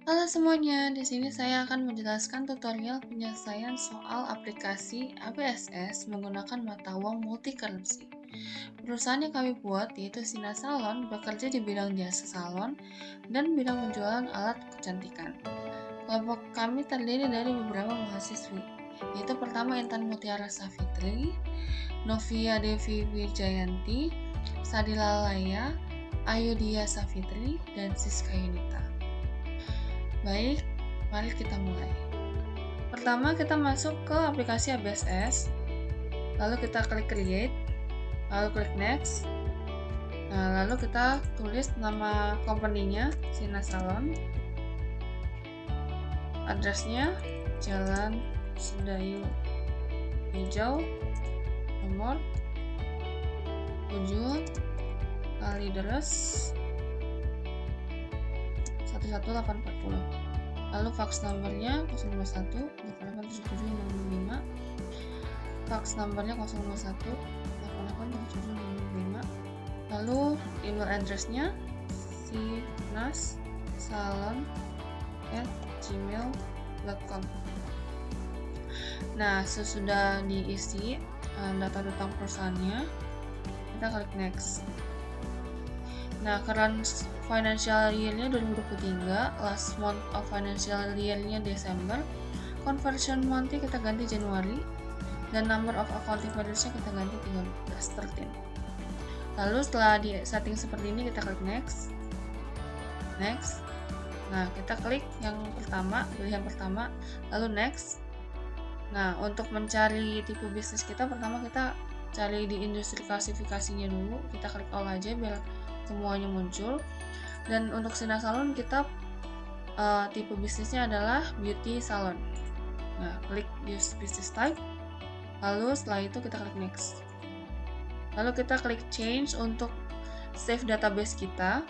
Halo semuanya, di sini saya akan menjelaskan tutorial penyelesaian soal aplikasi ABSS menggunakan mata uang multi currency. Perusahaan yang kami buat yaitu Sina Salon bekerja di bidang jasa salon dan bidang penjualan alat kecantikan. Kelompok kami terdiri dari beberapa mahasiswi, yaitu pertama Intan Mutiara Safitri, Novia Devi Wijayanti, Sadila Laya, Ayudhya Safitri, dan Siska Yunita. Baik, mari kita mulai. Pertama, kita masuk ke aplikasi ABSS, lalu kita klik create, lalu klik next. Nah, lalu kita tulis nama company-nya, Sina Salon. Address-nya Jalan Sedayu Hijau, nomor 7 Kalideres 11840. Lalu fax nomornya 021 887765, fax nomornya 021 887765. Lalu email address-nya sinassalon@gmail.com. Nah, sesudah diisi data tentang perusahaannya, kita klik next. Nah, current financial year-nya 2023, last month of financial year-nya Desember, conversion month-nya kita ganti Januari, dan number of accounting values-nya kita ganti 13. Lalu setelah di setting seperti ini, kita klik next. Next. Nah, kita klik yang pertama, pilihan pertama, lalu next. Nah, untuk mencari tipe bisnis kita, pertama kita cari di industri klasifikasinya dulu, kita klik all aja biar semuanya muncul. Dan untuk Sina Salon kita tipe bisnisnya adalah beauty salon. Nah, klik use business type, lalu setelah itu kita klik next. Lalu kita klik change untuk save database kita.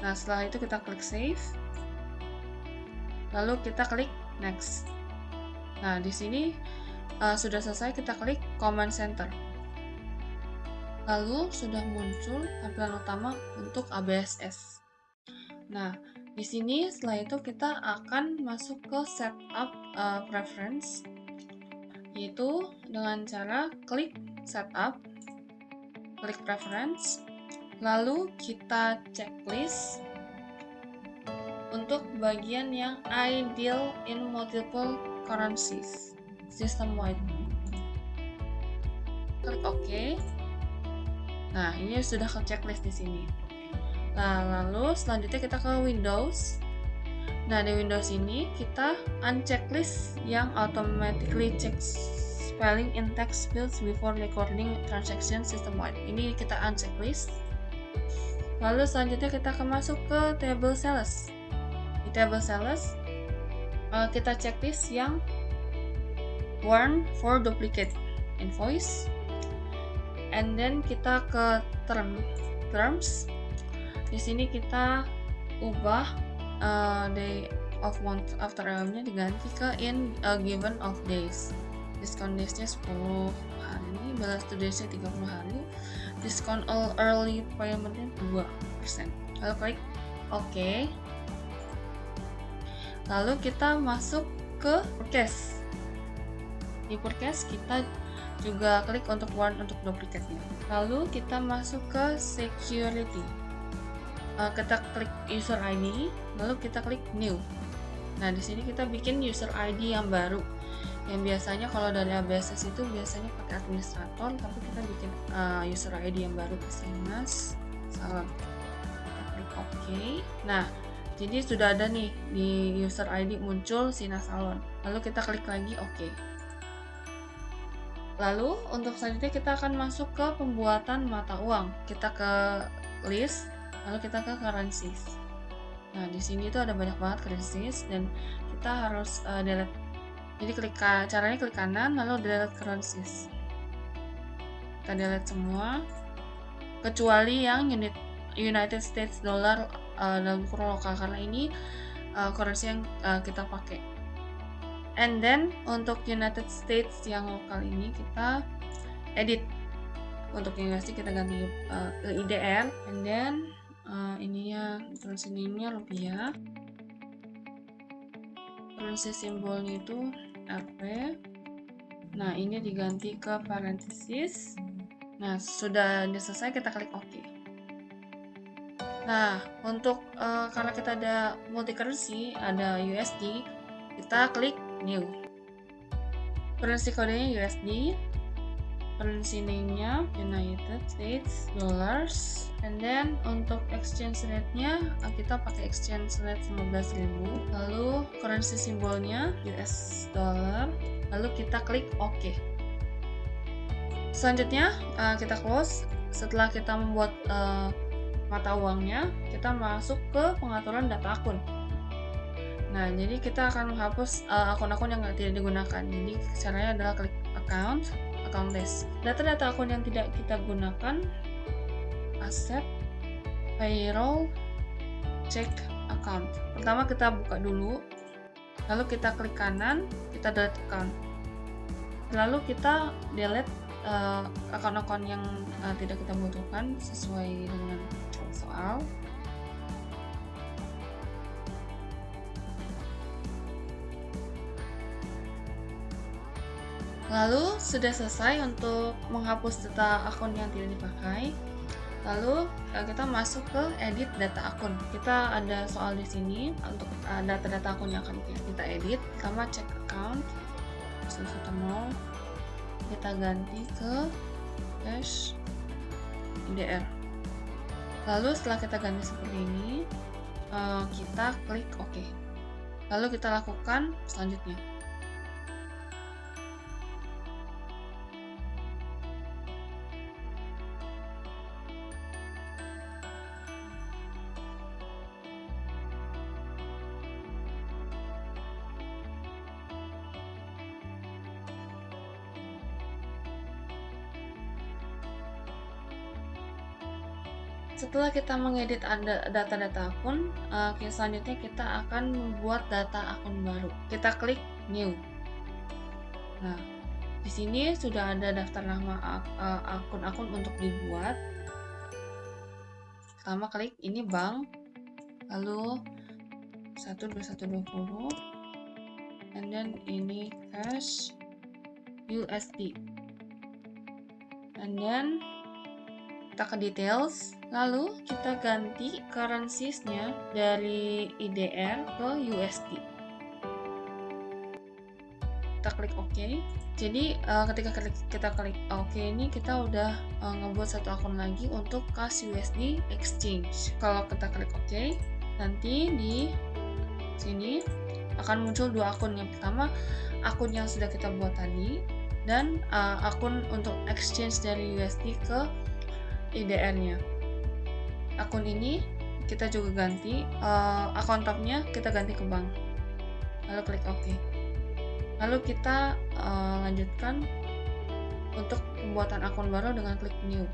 Nah, setelah itu kita klik save, lalu kita klik next. Nah, di sini sudah selesai, kita klik command center. Lalu sudah muncul tampilan utama untuk ABSS. Nah, di sini setelah itu kita akan masuk ke setup preference, yaitu dengan cara klik setup, klik preference, lalu kita checklist untuk bagian yang ideal in multiple currencies system wide. Klik OK. Nah, ini sudah ke checklist di sini. Nah, lalu selanjutnya kita ke Windows. Nah, di Windows ini kita unchecklist yang automatically checks spelling in text fields before recording transaction system wide. Ini kita unchecklist. Lalu selanjutnya kita akan masuk ke table sales. Di table sales kita checklist yang warn for duplicate invoice. And then kita ke terms. Di sini kita ubah day of month after nya diganti ke in a given of days. Discount days-nya 10 hari, balance to days-nya 30 hari. Discount all early payment-nya 2%. Lalu klik OK. Lalu kita masuk ke forecast. Di forecast kita juga klik untuk warn untuk duplikatnya. Lalu kita masuk ke security. Kita klik user ID, lalu kita klik new. Nah, di sini kita bikin user ID yang baru. Yang biasanya kalau dari ABSS itu biasanya pakai administrator, tapi kita bikin user ID yang baru, Sinas Salon. Kita klik OK. Nah, jadi sudah ada nih di user ID muncul Sinas Salon. Lalu kita klik lagi OK. Lalu untuk selanjutnya kita akan masuk ke pembuatan mata uang. Kita ke list, lalu kita ke currencies. Nah, di sini itu ada banyak banget currencies dan kita harus delete. Jadi caranya klik kanan lalu delete currencies. Kita delete semua kecuali yang United States dollar dalam kurung lokal, karena ini currency yang kita pakai. And then untuk United States yang lokal ini kita edit. Untuk yang USD kita ganti ke IDR, and then ininya currency name-nya rupiah, currency simbolnya itu Rp. Nah, ini diganti ke parenthesis. Nah, sudah selesai, kita klik OK. Nah, untuk karena kita ada multi currency, ada USD, kita klik New. Currency kodenya USD, currency name-nya United States Dollars, and then untuk exchange rate-nya kita pakai exchange rate 15.000. Lalu currency simbolnya US dollar, lalu kita klik OK. Selanjutnya kita close. Setelah kita membuat mata uangnya, kita masuk ke pengaturan data akun. Nah, jadi kita akan menghapus akun-akun yang tidak digunakan. Jadi caranya adalah klik account list. Data-data akun yang tidak kita gunakan, aset, payroll, check account. Pertama kita buka dulu, lalu kita klik kanan, kita delete account. Lalu kita delete akun-akun yang tidak kita butuhkan sesuai dengan soal. Lalu sudah selesai untuk menghapus data akun yang tidak dipakai. Lalu kita masuk ke edit data akun. Kita ada soal di sini untuk data-data akun yang akan kita edit. Pertama cek account, mau kita ganti ke dash IDR. Lalu setelah kita ganti seperti ini, kita klik OK. Lalu kita lakukan selanjutnya. Setelah kita mengedit data-data akun, selanjutnya kita akan membuat data akun baru. Kita klik New. Nah, di sini sudah ada daftar nama akun-akun untuk dibuat. Pertama klik ini bank, lalu 12120, and then ini cash USD, and then kita ke details, lalu kita ganti currencies-nya dari IDR ke USD. Kita klik OK. Jadi ketika kita klik OK ini, kita udah ngebuat satu akun lagi untuk cash USD exchange. Kalau kita klik OK, nanti di sini akan muncul dua akun. Yang pertama akun yang sudah kita buat tadi, dan akun untuk exchange dari USD ke IDR-nya. Akun ini kita juga ganti, akun top-nya kita ganti ke bank. Lalu klik OK. Lalu kita lanjutkan untuk pembuatan akun baru dengan klik New.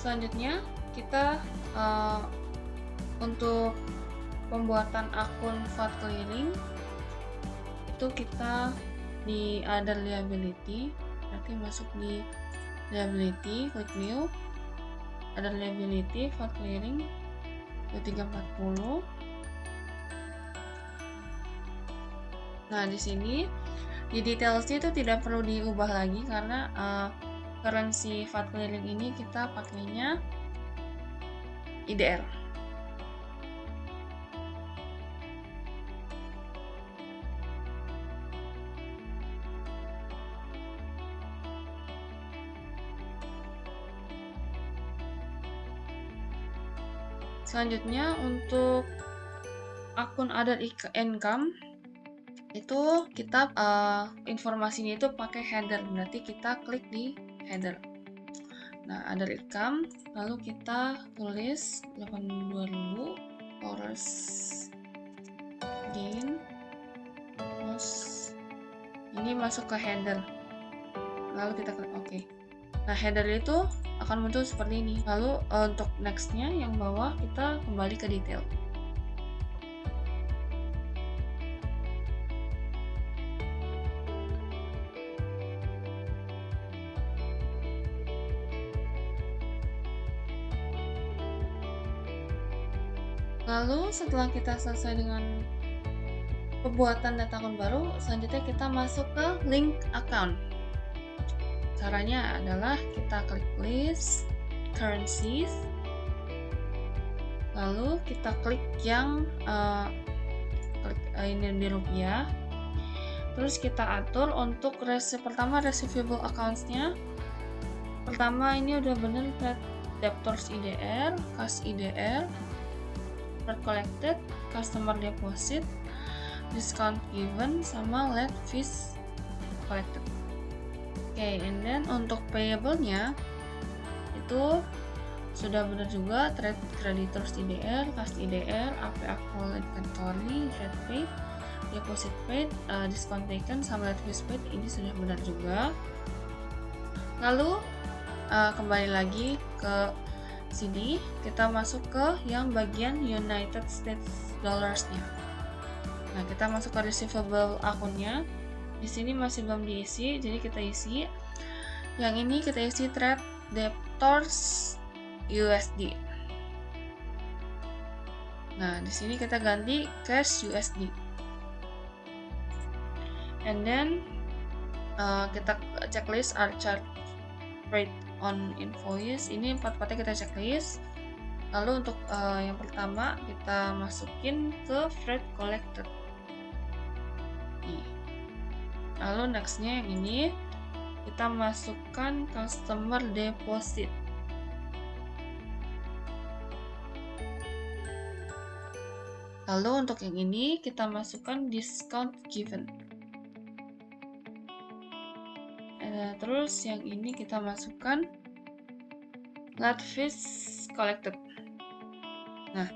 Selanjutnya kita untuk pembuatan akun VAT clearing itu kita di other liability, nanti masuk di liability, klik new, other liability VAT clearing 2340. Nah, di sini di detailsnya itu tidak perlu diubah lagi karena currency VAT clearing ini kita pakainya IDR. Selanjutnya untuk akun other income itu kita informasinya itu pakai header, berarti kita klik di header. Nah, ada income, lalu kita tulis 82.000 forest gain, terus ini masuk ke header, lalu kita klik OK. Nah, header itu akan muncul seperti ini. Lalu untuk nextnya yang bawah kita kembali ke detail. Lalu setelah kita selesai dengan pembuatan data akun baru, selanjutnya kita masuk ke link account. Caranya adalah kita klik list currencies, lalu kita klik yang ini di rupiah, terus kita atur untuk pertama receivable accounts-nya. Pertama ini udah bener, debtors IDR, cash IDR, collected, customer deposit, discount given, sama late fees collected. Oke, and then untuk payable-nya itu sudah benar juga, trade creditors IDR, cash IDR, AP accrual inventory, trade paid, deposit paid, discount taken, sama late fees paid, ini sudah benar juga. Lalu kembali lagi ke sini, kita masuk ke yang bagian United States Dollars-nya. Nah, kita masuk ke receivable akunnya. Di sini masih belum diisi, jadi kita isi. Yang ini kita isi trade debtors USD. Nah, di sini kita ganti cash USD. And then kita checklist are charged rate on invoice. Ini 4-4-nya kita checklist. Lalu untuk yang pertama kita masukin ke freight collected. Nih. Lalu nextnya yang ini kita masukkan customer deposit. Lalu untuk yang ini kita masukkan discount given. Terus yang ini kita masukkan late fees collected. Nah,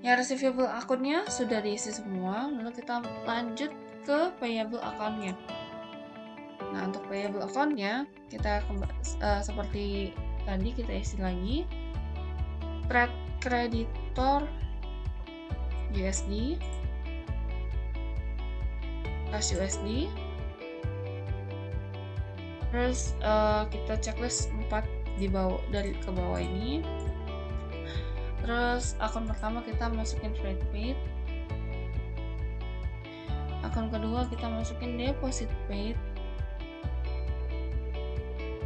yang receivable akunnya sudah diisi semua. Lalu kita lanjut ke payable account-nya. Nah, untuk payable account-nya kita seperti tadi kita isi lagi trade creditor USD, cash USD. Terus kita checklist 4 di bawah, dari ke bawah ini. Terus akun pertama kita masukin trade paid. Akun kedua kita masukin deposit paid.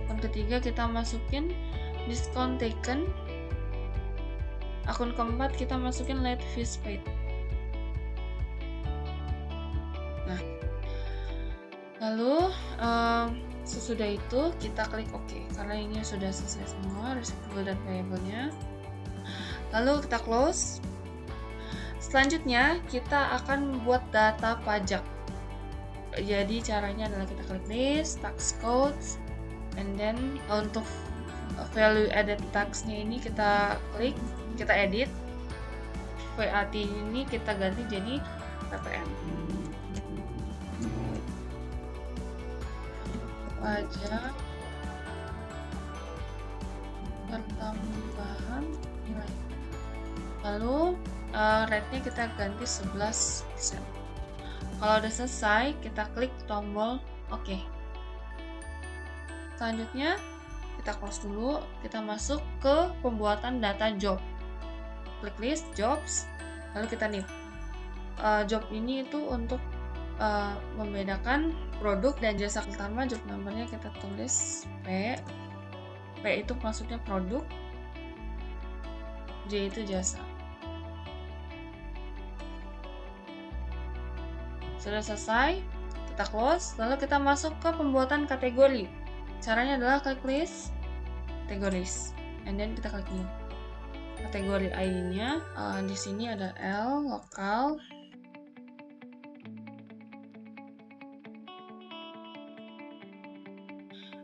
Akun ketiga kita masukin discount taken. Akun keempat kita masukin late fees paid. Nah, lalu sesudah itu kita klik OK karena ini sudah selesai semua receivable dan payable-nya. Lalu kita close. Selanjutnya kita akan membuat data pajak. Jadi caranya adalah kita klik list, tax codes, and then untuk value added tax-nya ini kita klik, kita edit. VAT ini kita ganti jadi PPN. Pajak pertambahan nilai. Lalu rate-nya kita ganti 11%. Kalau udah selesai, kita klik tombol OK. Selanjutnya kita close dulu, kita masuk ke pembuatan data job. Klik list jobs, lalu kita new. Job ini itu untuk membedakan produk dan jasa. Pertama job number-nya kita tulis P. P itu maksudnya produk, J itu jasa. Sudah selesai, kita close, lalu kita masuk ke pembuatan kategori. Caranya adalah klik list, categories, and then kita klik new. Kategori ID-nya di sini ada L, lokal,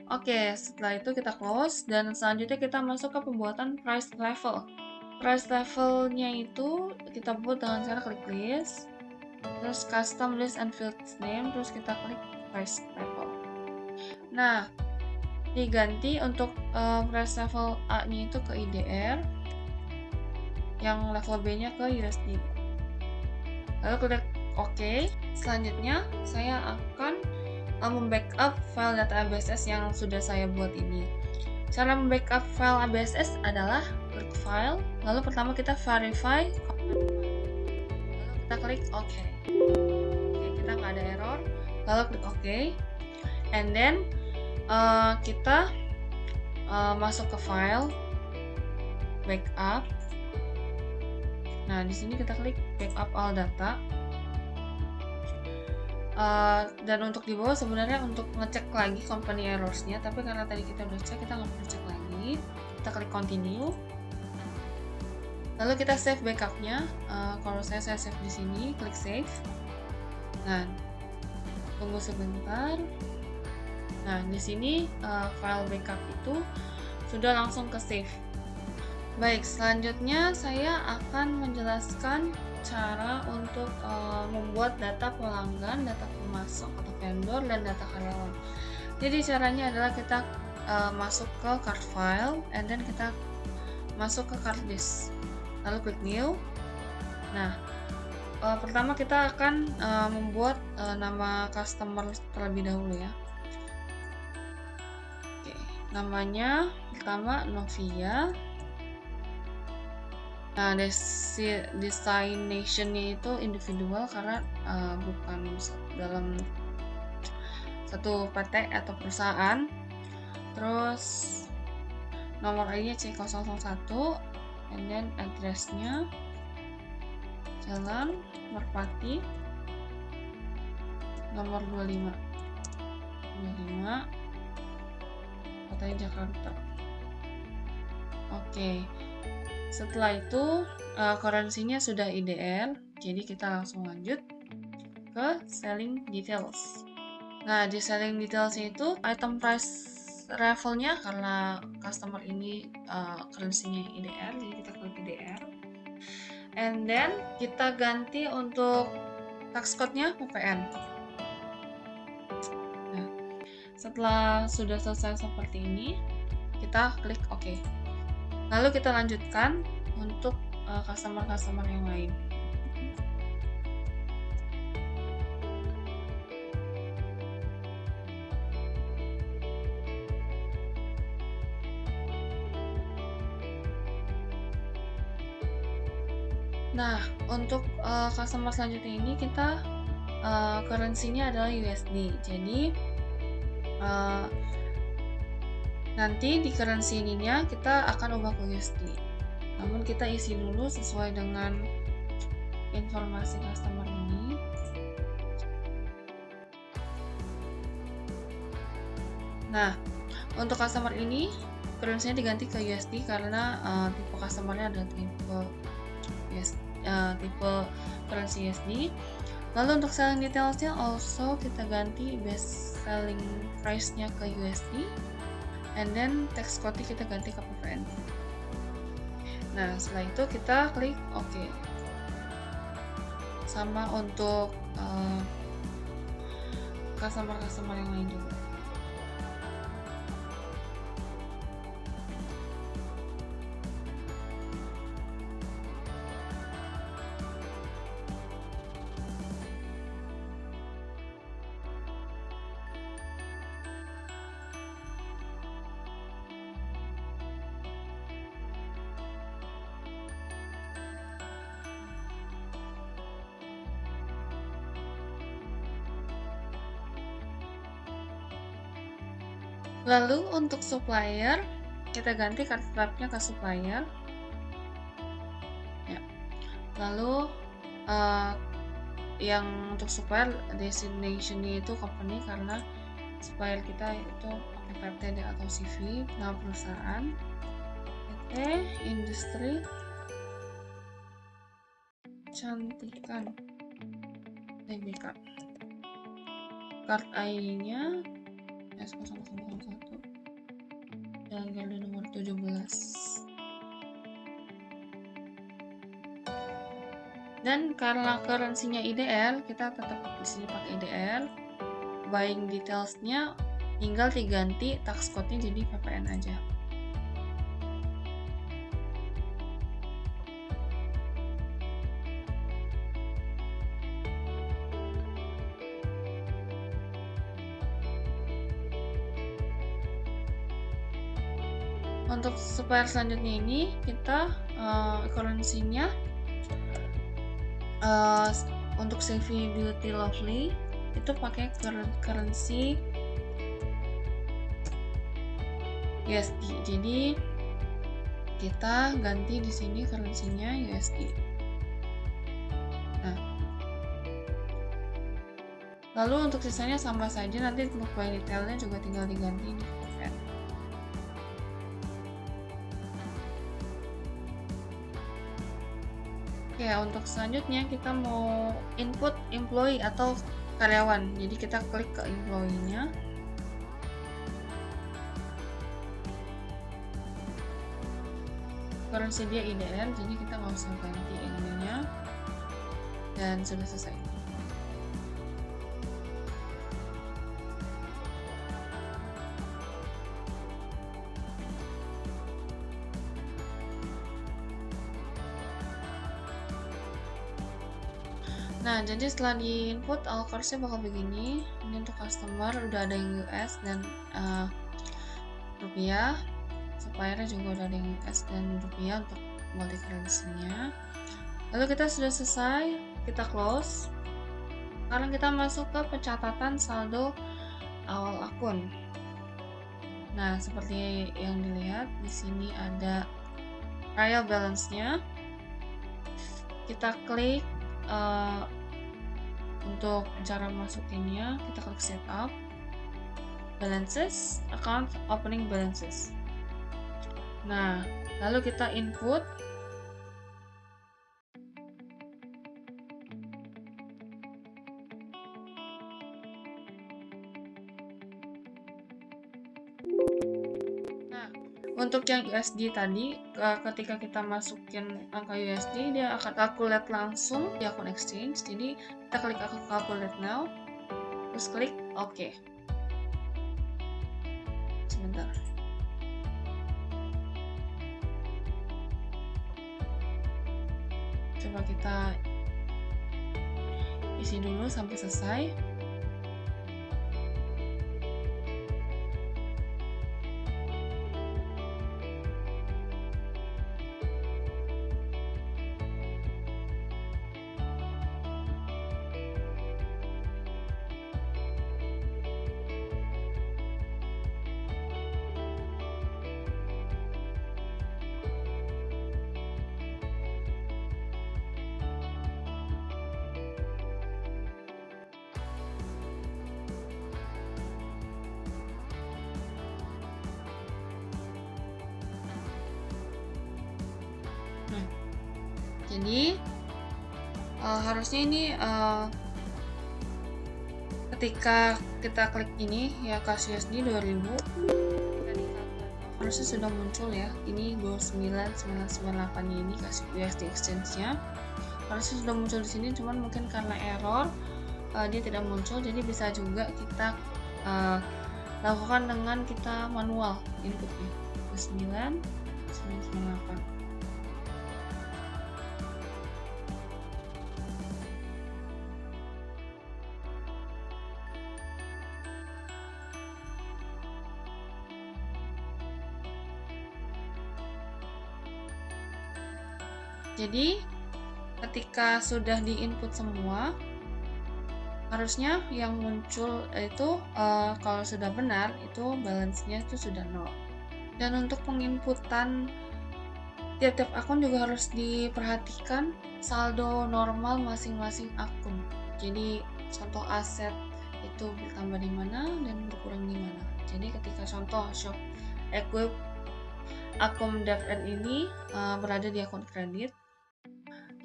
Oke, setelah itu kita close dan selanjutnya kita masuk ke pembuatan price level. Price levelnya itu kita buat dengan cara klik list, terus custom list and fields name, terus kita klik price level. Nah, diganti untuk price level A-nya itu ke IDR, yang level B-nya ke USD. Lalu klik OK. Selanjutnya saya akan membackup file data ABSS yang sudah saya buat ini. Cara membackup file ABSS adalah klik file, lalu pertama kita verify, lalu kita klik OK. Oke, kita nggak ada error, lalu klik OK, and then kita masuk ke file backup. Nah, di sini kita klik backup all data. Dan untuk di bawah sebenarnya untuk ngecek lagi company errors-nya, tapi karena tadi kita udah cek, kita nggak perlu cek lagi. Kita klik continue, lalu kita save backup-nya. Kalau saya save di sini, klik save. Nah, tunggu sebentar. Nah, di sini file backup itu sudah langsung ke save. Baik, selanjutnya saya akan menjelaskan cara untuk membuat data pelanggan, data pemasok atau vendor, dan data karyawan. Jadi caranya adalah kita masuk ke card file, and then kita masuk ke card list, lalu klik new. Nah, pertama kita akan membuat nama customer terlebih dahulu ya. Oke, namanya pertama Novia. Nah, destination-nya itu individual karena bukan dalam satu PT atau perusahaan. Terus nomor ID-nya C001, and then address-nya Jalan Merpati nomor 25 kotanya Jakarta. Oke. Setelah itu currency-nya sudah IDR, jadi kita langsung lanjut ke selling details. Nah, di selling details itu item price levelnya karena customer ini currency-nya IDR, jadi kita klik IDR. And then kita ganti untuk tax code-nya PPN. Nah, setelah sudah selesai seperti ini, kita klik OK. Lalu kita lanjutkan untuk customer-customer yang lain. Nah, untuk customer selanjutnya ini kita currency-nya adalah USD. Jadi nanti di currency ininya kita akan ubah ke USD. Namun kita isi dulu sesuai dengan informasi customer ini. Nah, untuk customer ini currency-nya diganti ke USD karena tipe customer-nya adalah tipe currency USD. Lalu untuk selling details-nya also kita ganti best selling price-nya ke USD, and then tax code kita ganti ke PPN. Nah, setelah itu kita klik OK. Sama untuk customer-customer yang lain juga. Lalu untuk supplier, kita ganti card type-nya ke supplier. Ya. Lalu yang untuk supplier destination-nya itu company karena supplier kita itu pakai PTD atau CV, nama perusahaan. PT Industri Cantikan Tbk. Card ID-nya S001. tanggal nomor 17. Dan karena currency-nya IDR, kita tetap di sini pakai IDR. Buying details-nya tinggal diganti tax code-nya jadi PPN aja. Untuk supplier selanjutnya ini kita currency-nya untuk Savvy Beauty Lovely itu pakai currency USD. Jadi kita ganti di sini currency-nya USD. Nah, lalu untuk sisanya sama saja, nanti untuk buy detailnya juga tinggal diganti di PPN. Oke, untuk selanjutnya kita mau input employee atau karyawan. Jadi kita klik ke employee-nya. Currency dia IDR, jadi kita nggak usah ganti ininya. Dan sudah selesai. Nah, jadi setelah di input Alcorsnya bakal begini. Ini untuk customer udah ada yang US dan rupiah. Suppliernya juga udah ada yang US dan rupiah untuk multi currency-nya. Lalu kita sudah selesai, kita close. Sekarang kita masuk ke pencatatan saldo awal akun. Nah, seperti yang dilihat di sini ada trial balance-nya. Kita klik untuk cara masukinnya, kita klik setup, balances, account opening balances. Nah, lalu kita input. Nah, untuk yang USD tadi, ketika kita masukin angka USD, dia akan calculate langsung di akun exchange. Jadi kita klik aku calculate now, terus klik OK. Sebentar. Coba kita isi dulu sampai selesai. Nah, jadi harusnya ini ketika kita klik ini ya cash USD 2000 harusnya sudah muncul ya, ini 29998 ini cash USD exchange-nya harusnya sudah muncul di sini, cuman mungkin karena error dia tidak muncul. Jadi bisa juga kita lakukan dengan kita manual inputnya 29998. Jadi ketika sudah diinput semua, harusnya yang muncul itu kalau sudah benar itu balance-nya itu sudah 0. Dan untuk penginputan tiap-tiap akun juga harus diperhatikan saldo normal masing-masing akun. Jadi contoh aset itu bertambah di mana dan berkurang di mana. Jadi ketika contoh shop equip akun DevN ini berada di akun kredit,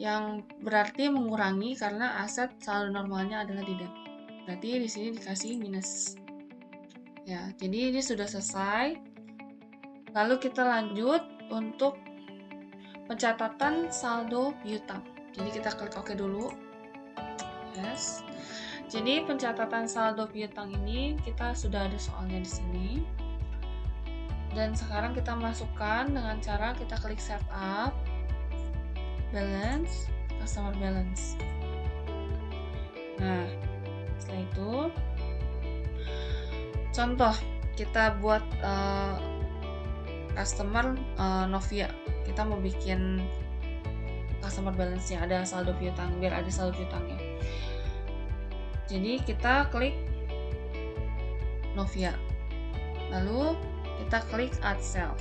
yang berarti mengurangi karena aset saldo normalnya adalah di debit. Berarti di sini dikasih minus. Ya, jadi ini sudah selesai. Lalu kita lanjut untuk pencatatan saldo piutang. Jadi kita klik OK dulu. Yes. Jadi pencatatan saldo piutang ini kita sudah ada soalnya di sini. Dan sekarang kita masukkan dengan cara kita klik setup, balance, customer balance. Nah, setelah itu contoh kita buat customer Novia. Kita mau bikin customer balance-nya ada saldo piutang, biar ada saldo piutangnya. Jadi kita klik Novia, lalu kita klik add cell.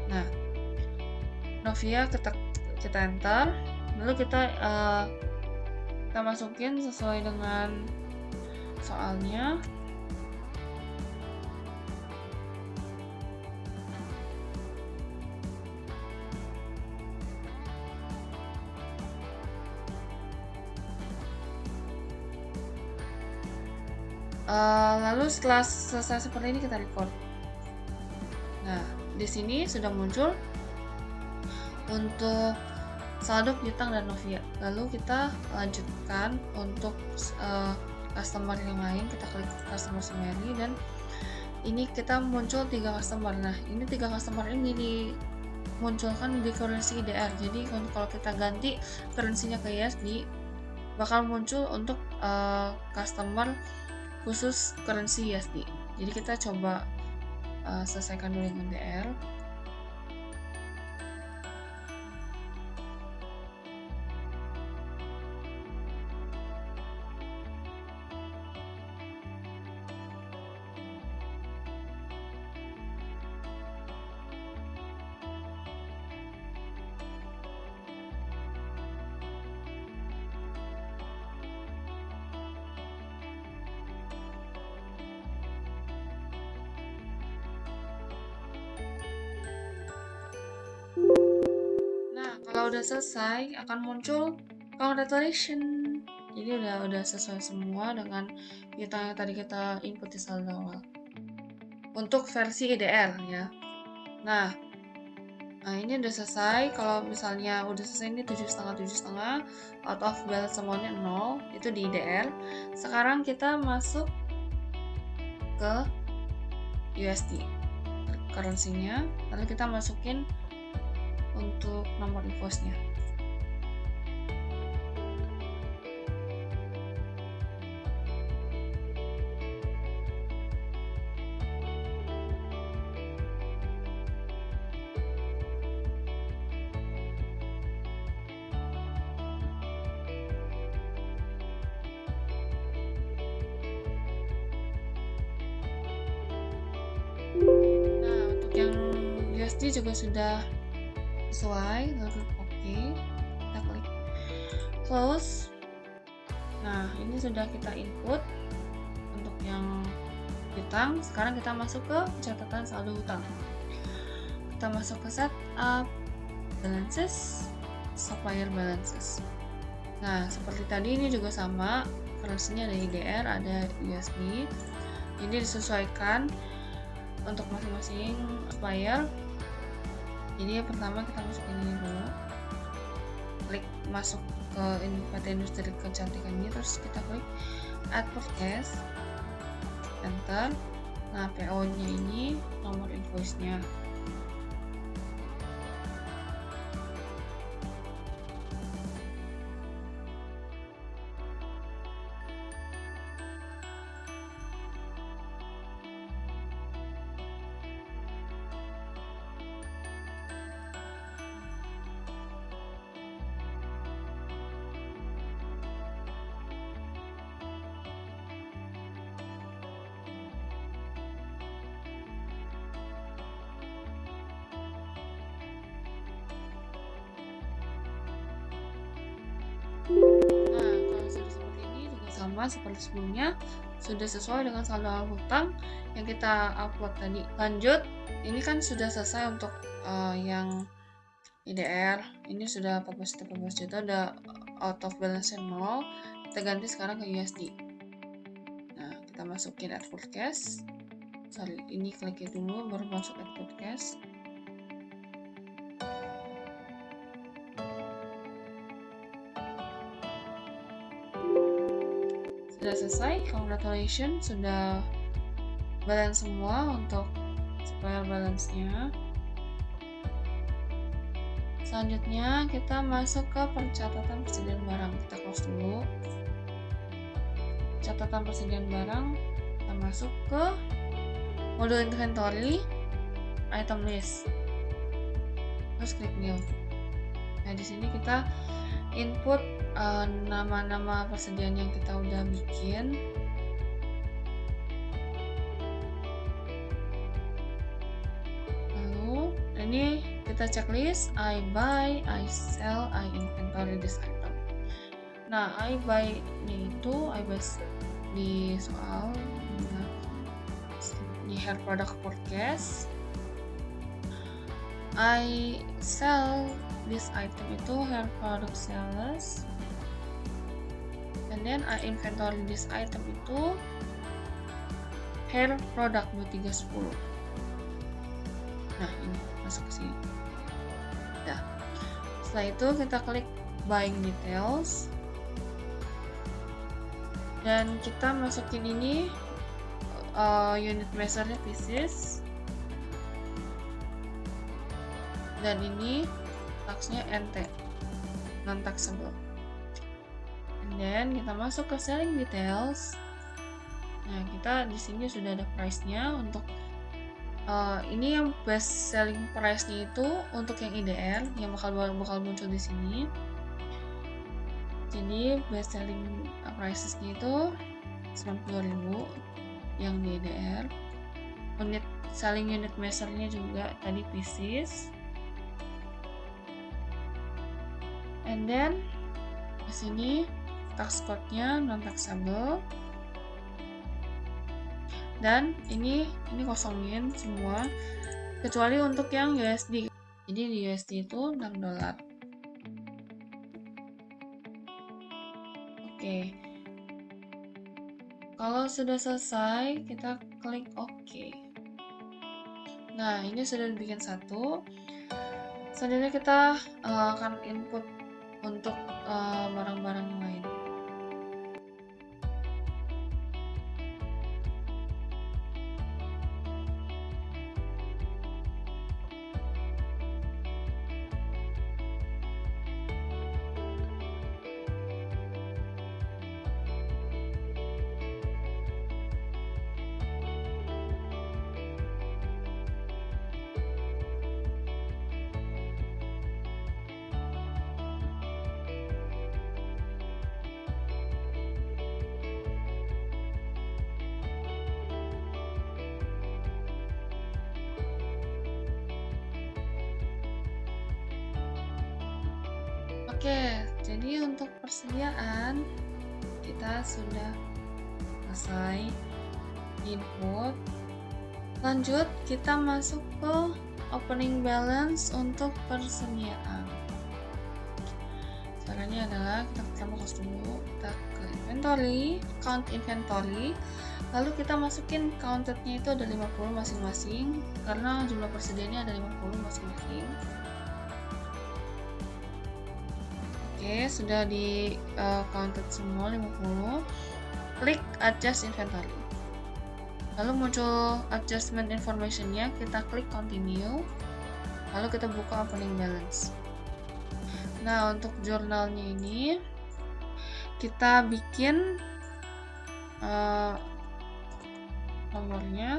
Nah, Novia kita enter, lalu kita masukin sesuai dengan soalnya. Lalu setelah selesai seperti ini kita record. Nah, di sini sudah muncul untuk saldo piutang dan Novia. Lalu kita lanjutkan untuk customer yang lain. Kita klik customer summary dan ini kita muncul 3 customer. Nah, ini 3 customer ini dimunculkan di currency IDR. Jadi kalau kita ganti currency-nya ke USD bakal muncul untuk customer khusus currency USD. Jadi kita coba selesaikan dulu dengan DR. Nah, kalau udah selesai akan muncul congratulations. Jadi udah selesai semua dengan piutang yang tadi kita input di saldo awal. Untuk versi IDR ya. Nah, ini udah selesai. Kalau misalnya udah selesai ini 7,5 out of balance amount-nya 0, itu di IDR. Sekarang kita masuk ke USD currency-nya, lalu kita masukin untuk nomor invoice-nya. Nah, untuk yang USD juga sudah sesuai, lalu klik OK, kita klik close. Nah, ini sudah kita input untuk yang hutang. Sekarang kita masuk ke catatan saldo hutang. Kita masuk ke setup, balances, supplier balances. Nah, seperti tadi ini juga sama, currency-nya ada IDR, ada USD. Ini disesuaikan untuk masing-masing supplier. Jadi yang pertama kita masukin ini dulu, klik masuk ke PT Industri Kecantikan ini, terus kita klik add purchase, enter. Nah, PO nya ini nomor invoice nya. Nah, kalau sudah seperti ini juga sama seperti sebelumnya, sudah sesuai dengan saldo hutang yang kita upload tadi. Lanjut, ini kan sudah selesai untuk yang IDR. Ini sudah 14 juta, udah out of balance 0. Kita ganti sekarang ke USD. Nah, kita masukin add forecast, sorry, ini klik dulu baru masuk add podcast. Sudah selesai, congratulations, sudah balance semua untuk supplier balance-nya. Selanjutnya kita masuk ke pencatatan persediaan barang. Kita close dulu. Catatan persediaan barang, kita masuk ke modul inventory, item list. Terus klik new. Nah, di sini kita input nama-nama persediaan yang kita udah bikin. Lalu ini kita checklist I buy, I sell, I inventory this item. Nah, I buy ini itu I buy di soal di hair product forecast. I sell this item itu hair product sales. And then I inventory this item itu hair product 2310. Nah, ini masuk ke sini. Nah, setelah itu kita klik buying details. Dan kita masukin ini unit measure-nya pieces. Dan ini tax-nya NT, non taxable. And then kita masuk ke selling details. Nah, kita di sini sudah ada price-nya untuk ini yang best selling price-nya itu untuk yang IDR yang bakal muncul di sini. Jadi best selling prices-nya itu 90.000 yang di IDR. Selling unit measure-nya juga tadi pieces. And then di sini tax code-nya non taxable. Dan ini kosongin semua kecuali untuk yang USD. Jadi di USD itu $6. Oke. Kalau sudah selesai, kita klik OK. Nah, ini sudah dibikin satu. Selanjutnya kita akan input untuk barang-barang lain. Oke, jadi untuk persediaan kita sudah selesai input. Lanjut, kita masuk ke opening balance untuk persediaan. Caranya adalah kita pertama close dulu, kita ke inventory, count inventory, lalu kita masukin counted-nya itu ada 50 masing-masing karena jumlah persediaannya ada 50 masing-masing. Oke, sudah di counted semua 50. Klik adjust inventory. Lalu muncul adjustment information-nya, kita klik continue. Lalu kita buka opening balance. Nah, untuk jurnalnya ini kita bikin nomornya.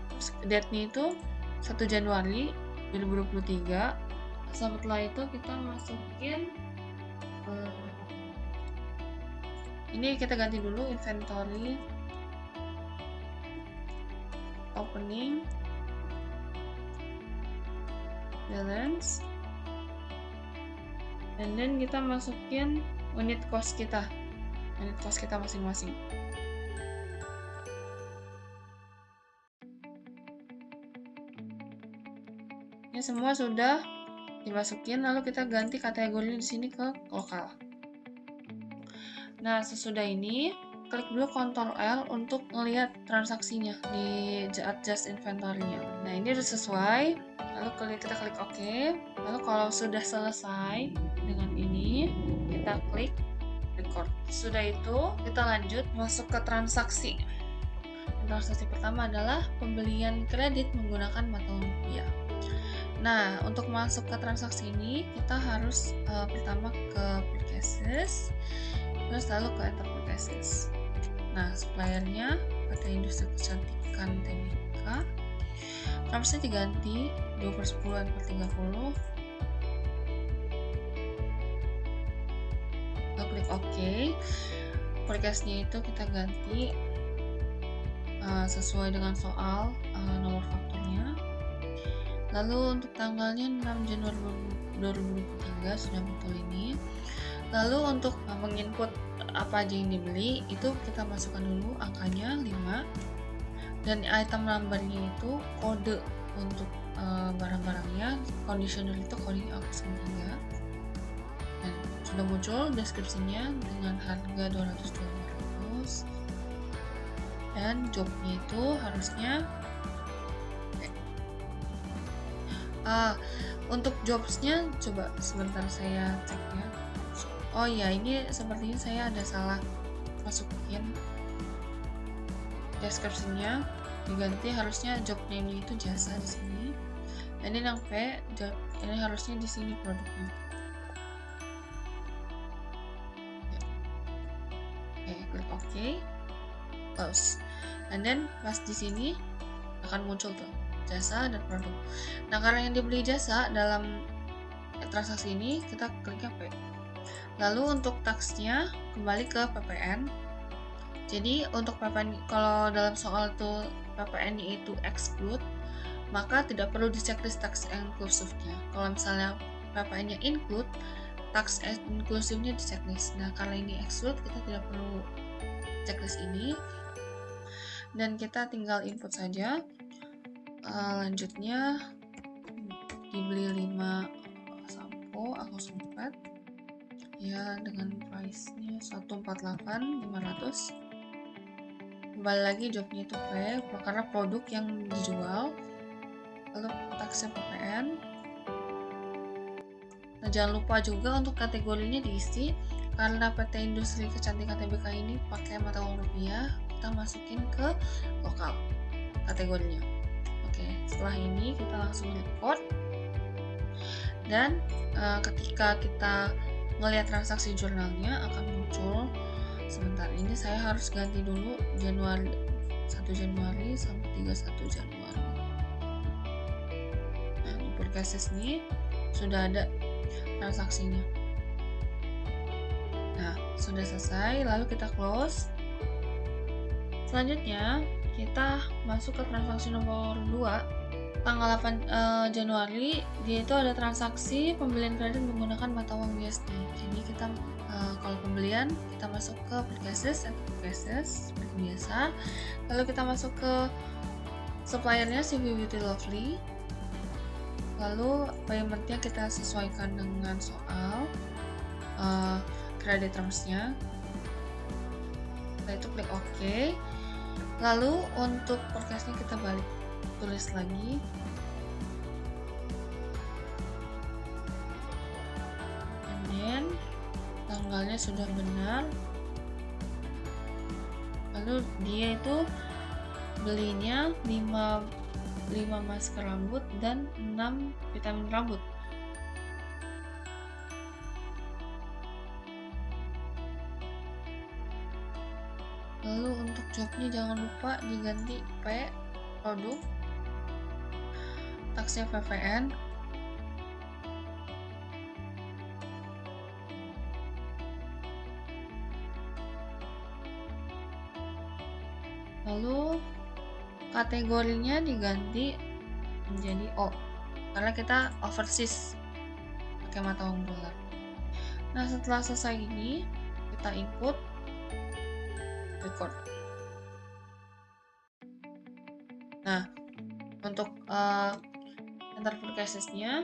Terus date-nya itu 1 Januari 2023. Setelah itu kita masukin ini kita ganti dulu inventory opening balance, and then kita masukin unit cost kita masing-masing. Ini semua sudah dimasukin, lalu kita ganti kategori di sini ke lokal. Nah, sesudah ini klik dulu Ctrl L untuk ngelihat transaksinya di adjust inventory-nya. Nah, ini udah sesuai. Lalu kita klik OK. Lalu kalau sudah selesai dengan ini, kita klik record. Sudah itu, kita lanjut masuk ke transaksi. Transaksi pertama adalah pembelian kredit menggunakan mata uang rupiah. Nah, untuk masuk ke transaksi ini, kita harus pertama ke purchases, terus lalu ke enter purchases. Nah, suppliernya PT Industri Kecantikan Tbk. Termsnya diganti 2/10 1/30. Lalu klik OK. Forecast-nya itu kita ganti sesuai dengan soal nomor fakturnya. Lalu untuk tanggalnya 6 Januari 2023 sudah betul ini. Lalu untuk menginput apa aja yang dibeli itu kita masukkan dulu angkanya 5, dan item number-nya itu kode untuk barang-barangnya, conditioner itu kodenya aku 3. Dan sudah muncul deskripsinya dengan harga 200 dan jobnya itu harusnya untuk jobsnya coba sebentar saya cek ya. Oh iya, ini sepertinya saya ada salah masukin deskripsinya, diganti harusnya job name itu jasa di sini. Dan ini yang P, job ini harusnya di sini produknya. Oke, klik OK, close. And then pas di sini akan muncul tuh jasa dan produk. Nah, karena yang dibeli jasa dalam transaksi ini, kita kliknya P. Lalu untuk taxnya kembali ke PPN. Jadi untuk PPN, kalau dalam soal tuh PPN-nya itu exclude, maka tidak perlu di checklist tax inclusive-nya. Kalau misalnya PPN-nya include, tax inclusive-nya di checklist. Nah, karena ini exclude, kita tidak perlu checklist ini. Dan kita tinggal input saja. Lanjutnya dibeli 5 sampo aku sempat ya dengan price-nya 148.500. Kembali lagi jobnya itu P karena produk yang dijual. Lalu taksnya PPN. Nah, jangan lupa juga untuk kategorinya diisi. Karena PT Industri Kecantikan Tbk ini pakai mata uang rupiah, kita masukin ke lokal kategorinya. Oke, setelah ini kita langsung record. Dan ketika kita melihat transaksi jurnalnya akan muncul. Sebentar, ini saya harus ganti dulu 1 Januari sampai 31 Januari. Nah, di purchases ini sudah ada transaksinya. Nah, sudah selesai, lalu kita close. Selanjutnya kita masuk ke transaksi nomor 2. Tanggal 8 Januari dia itu ada transaksi pembelian kredit menggunakan mata uang USD. Jadi kita kalau pembelian kita masuk ke purchases seperti biasa. Lalu kita masuk ke suppliernya CV Beauty Lovely. Lalu paymentnya kita sesuaikan dengan soal credit terms-nya. Setelah itu klik OK. Lalu untuk forecast-nya kita balik tulis lagi. And then tanggalnya sudah benar. Lalu dia itu belinya 5 masker rambut dan 6 vitamin rambut. Lalu untuk jobnya jangan lupa diganti P produk, taksnya PPN. Lalu kategorinya diganti menjadi O karena kita overseas pakai mata uang dolar. Nah, setelah selesai ini kita input record. Nah, untuk enter purchases-nya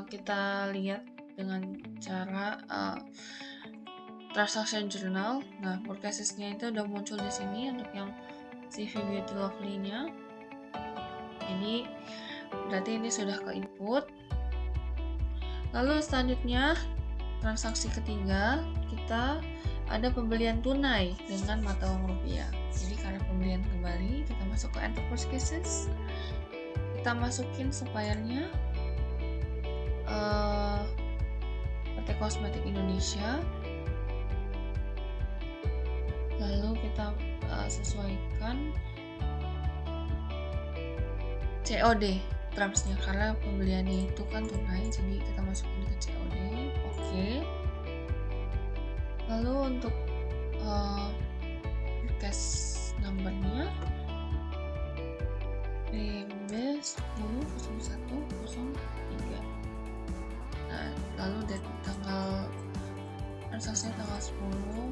kita lihat dengan cara transaction journal. Nah, work cases-nya itu udah muncul di sini untuk yang CV Beauty Lovely-nya. Jadi berarti ini sudah ke input. Lalu selanjutnya transaksi ketiga, kita ada pembelian tunai dengan mata uang rupiah. Jadi karena pembelian kembali, kita masuk ke enterprise cases. Kita masukin suppliernya PT Kosmetik Indonesia. Lalu kita sesuaikan COD termsnya karena pembeliannya itu kan tunai, jadi kita masukin ke COD. Oke. Lalu untuk cash numbernya PB 10.01.03. Nah, lalu dari tanggal transaksinya tanggal 10.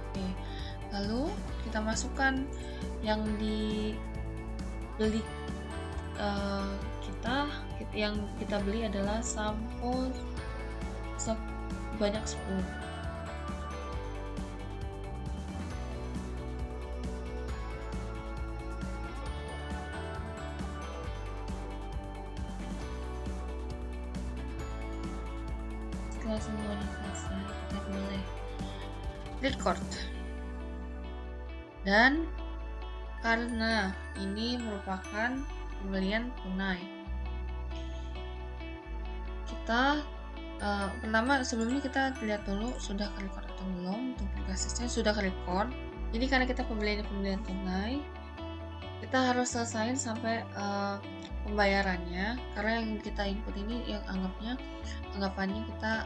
Oke. Lalu kita masukkan yang dibeli yang kita beli adalah sampo sebanyak 10. Setelah semuanya selesai, kita boleh record. Dan karena ini merupakan pembelian tunai, kita pertama sebelumnya kita lihat dulu sudah ke record atau belum. Untuk aplikasinya sudah ke record. Jadi karena kita pembelian tunai, kita harus selesaiin sampai pembayarannya, karena yang kita input ini yang anggapannya kita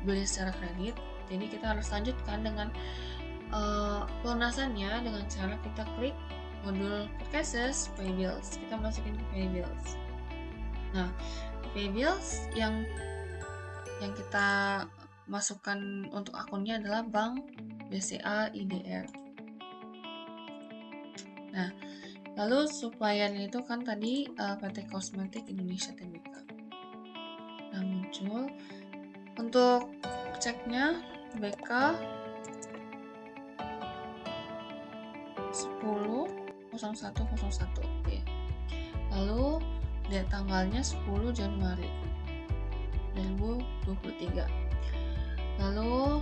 beli secara kredit. Jadi kita harus lanjutkan dengan pelunasannya dengan cara kita klik modul purchases, pay bills. Kita masukin ke pay bills. Nah, pay bills yang kita masukkan untuk akunnya adalah Bank BCA IDR. Nah, lalu suppliernya itu kan tadi PT Kosmetik Indonesia Tbk. Nah, muncul untuk ceknya BK 10.01.01. Oke. Lalu dia tanggalnya 10 Januari 2023. Lalu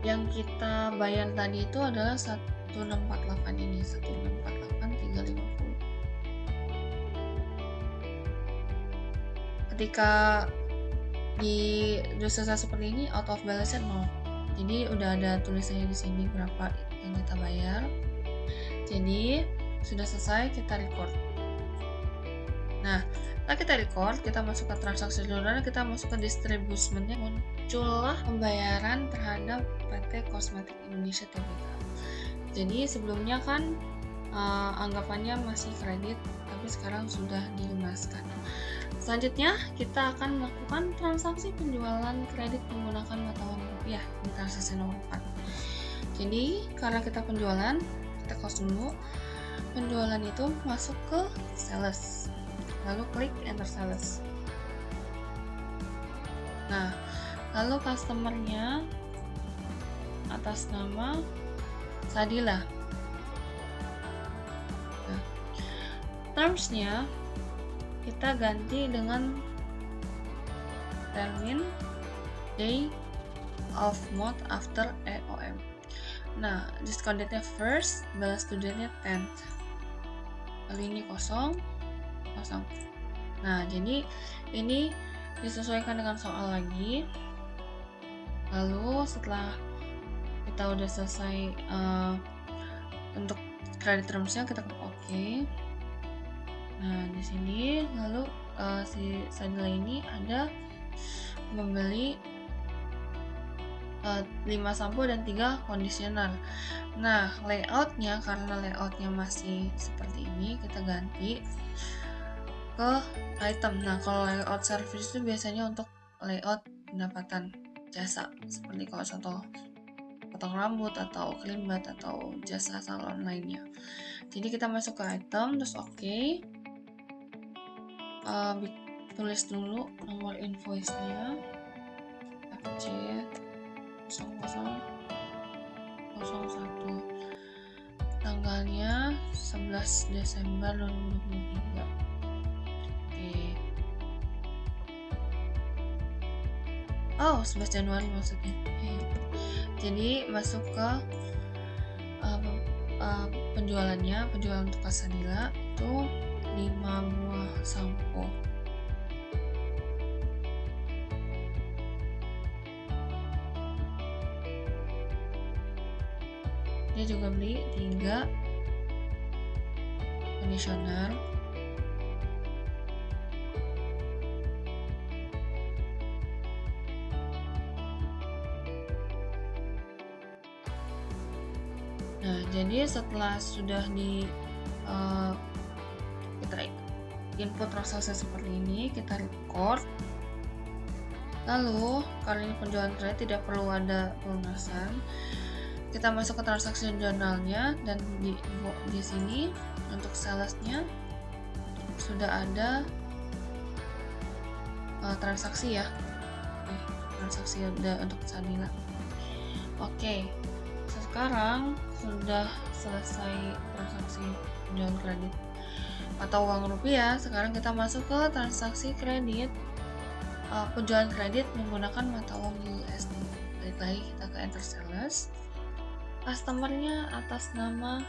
yang kita bayar tadi itu adalah 1648 ini, 1648.350. Ketika di dosa seperti ini, out of balance 0. Jadi udah ada tulisannya di sini berapa yang kita bayar. Jadi sudah selesai, kita record. Nah, setelah kita record, kita masuk ke transaksi journal, kita masuk ke distributionnya, muncullah pembayaran terhadap PT Kosmetik Indonesia Tbk. Jadi sebelumnya kan anggapannya masih kredit, tapi sekarang sudah dilunaskan. Selanjutnya kita akan melakukan transaksi penjualan kredit menggunakan mata uang rupiah di transaksi nomor 4. Jadi karena kita penjualan, kita close dulu. Penjualan itu masuk ke sales, lalu klik enter sales. Nah, lalu customernya atas nama Sadila. Nah, termsnya kita ganti dengan termin day of month after EOM. Nah, discount date-nya first, balance to date-nya 10th. Lalu ini kosong. Nah, jadi ini disesuaikan dengan soal lagi. Lalu setelah kita udah selesai untuk credit terms-nya, kita klik OK. Nah, di sini lalu si Sadila ini ada membeli 5 sampo dan 3 conditioner. Nah, layoutnya, karena layoutnya masih seperti ini, kita ganti ke item. Nah, kalau layout service itu biasanya untuk layout pendapatan jasa, seperti kalau contoh potong rambut atau klimbat atau jasa salon lainnya. Jadi kita masuk ke item, terus oke. tulis dulu nomor invoice-nya FC 0001, tanggalnya 11 Desember 2023. Oke. Oh, 11 Januari maksudnya. Jadi masuk ke penjualan untuk Kasadila itu 5 buah sampo. Dia juga beli 3 conditioner, nah jadi setelah sudah kita input prosesnya seperti ini, kita record. Lalu karena ini penjualan kredit tidak perlu ada pelunasan, kita masuk ke transaksi jurnalnya, dan di sini untuk salesnya sudah ada transaksi ya. Transaksi ada untuk Kasadila. Oke, sekarang sudah selesai transaksi penjualan kredit atau uang rupiah. Sekarang kita masuk ke transaksi kredit, penjualan kredit menggunakan mata uang USD. Balik lagi kita ke enter sales. Customernya atas nama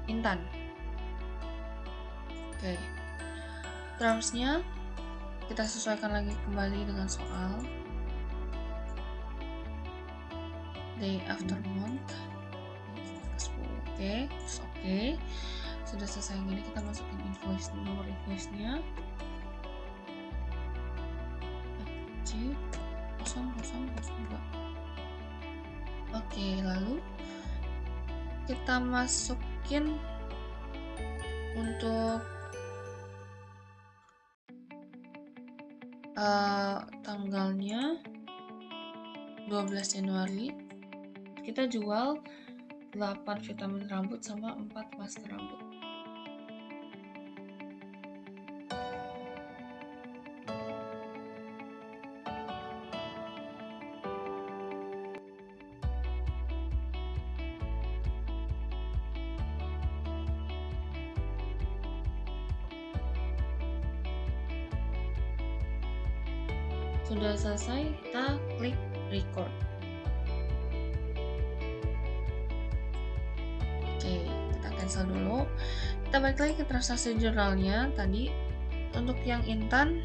Intan. Oke. Termsnya kita sesuaikan lagi kembali dengan soal day after month. Oke, terus oke. Sudah selesai gini, kita masukin invoice, nomor invoice-nya FC 0002. Oke, lalu kita masukin untuk tanggalnya 12 Januari. Kita jual 8 vitamin rambut sama 4 masker rambut. Sudah selesai, kita klik record. Oke, kita cancel dulu. Kita balik lagi ke transaksi jurnalnya tadi. Untuk yang Intan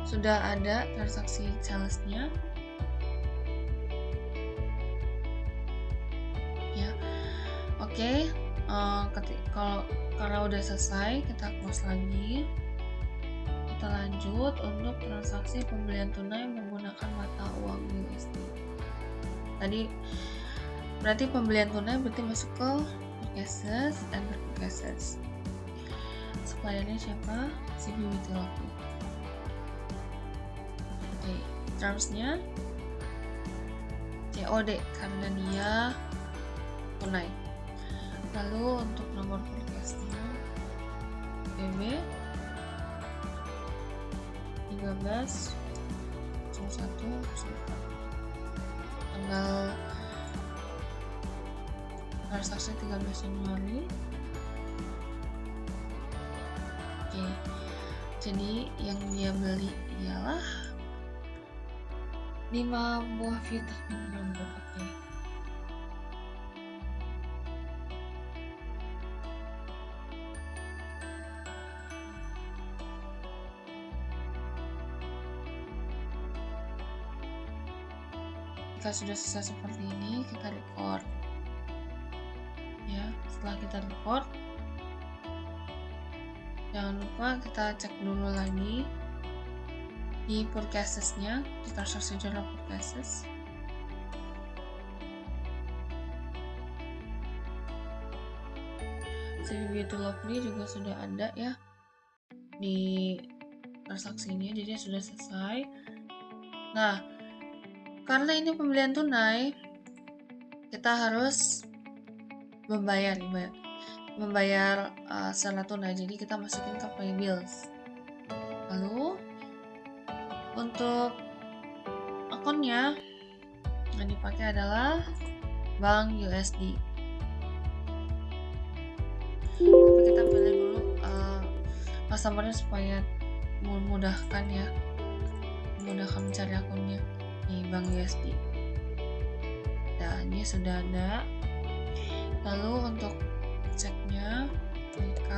sudah ada transaksi salesnya ya. Oke, karena udah selesai, kita close lagi. Kita lanjut untuk transaksi pembelian tunai menggunakan mata uang USD. Tadi berarti pembelian tunai berarti masuk ke purchases dan purchases. Suppliernya siapa? CB Witilaki. Oke, termsnya COD karena dia tunai. Lalu untuk nomor purchase-nya PB 13 01 tanggal transaksi 13 Januari. Oke, jadi yang dia beli ialah 5 buah vitamin rambut. Oke. Jika sudah selesai seperti ini, kita record ya. Setelah kita record, jangan lupa kita cek dulu lagi di purchases-nya, di transaksi journal purchases. CB Beauty Lovely juga sudah ada ya di transaksinya, jadi sudah selesai. Nah, karena ini pembelian tunai, kita harus membayar membayar secara tunai, jadi kita masukin ke pay bills. Lalu untuk akunnya yang dipakai adalah bank USD. Tapi kita pilih dulu customernya supaya memudahkan ya, memudahkan mencari akunnya di bank USD. Nah, ini sudah ada. Lalu untuk ceknya TK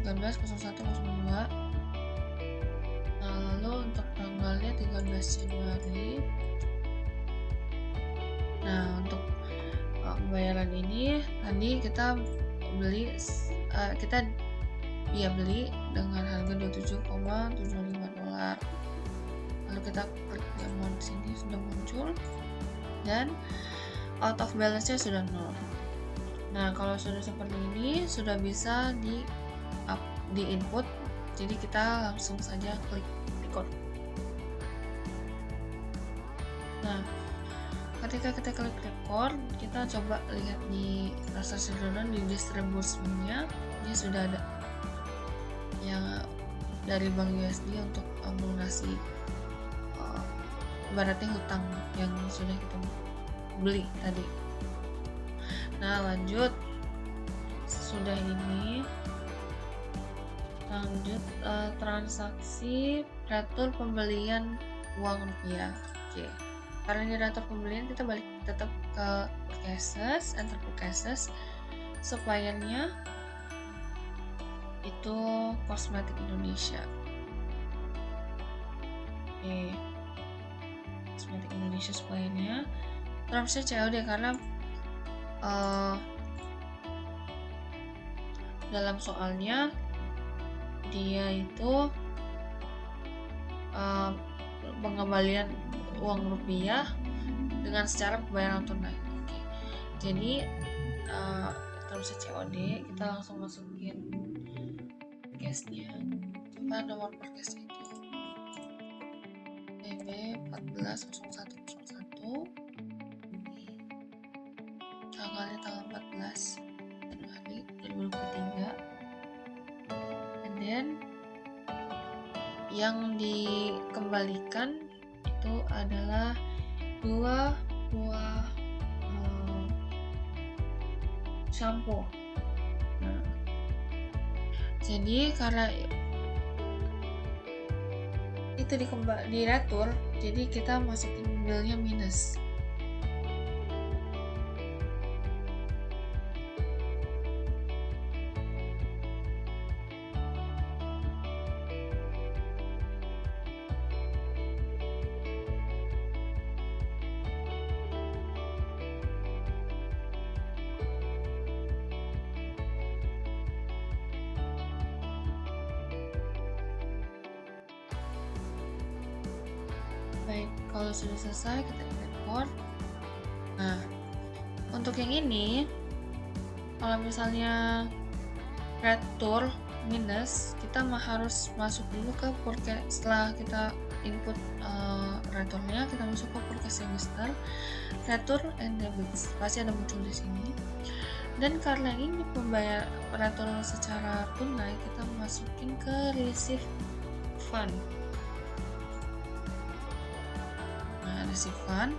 13.01.02. Nah, lalu untuk tanggalnya 13 Januari. Nah, untuk pembayaran ini tadi kita beli beli dengan harga $27,75. Lalu kita klik di amount sini, sudah muncul dan out of balance-nya sudah 0. Nah, kalau sudah seperti ini sudah bisa di input, jadi kita langsung saja klik record. Nah, ketika kita klik record, kita coba lihat di transaksi journal, di distribusinya dia sudah ada yang dari bank USD untuk melunasi ibaratnya hutang yang sudah kita beli tadi. Nah, lanjut, sudah ini lanjut transaksi retur pembelian uang rupiah. Oke, karena ini retur pembelian, kita balik tetap ke purchases, enter purchases, suppliernya itu Kosmetik Indonesia. Oke, Kosmetik Indonesia suppliernya, terusnya COD karena dalam soalnya dia itu pengembalian uang rupiah dengan secara pembayaran tunai. Oke. Jadi terusnya COD, kita langsung masukin cashnya. Coba nomor cashnya itu PB 14.01.01, tanggalnya tanggal 14 Januari 2023, and then yang dikembalikan itu adalah 2 buah shampoo. Nah, jadi karena itu diretur, jadi kita masukin billnya minus. Baik, kalau sudah selesai kita record. Nah, untuk yang ini, kalau misalnya retur minus, kita harus masuk dulu ke forecast. Setelah kita input returnya, kita masuk ke forecast semester, retur and debits, pasti ada muncul di sini. Dan karena ini pembayar retur secara tunai, kita masukin ke receive fund. Receive fund,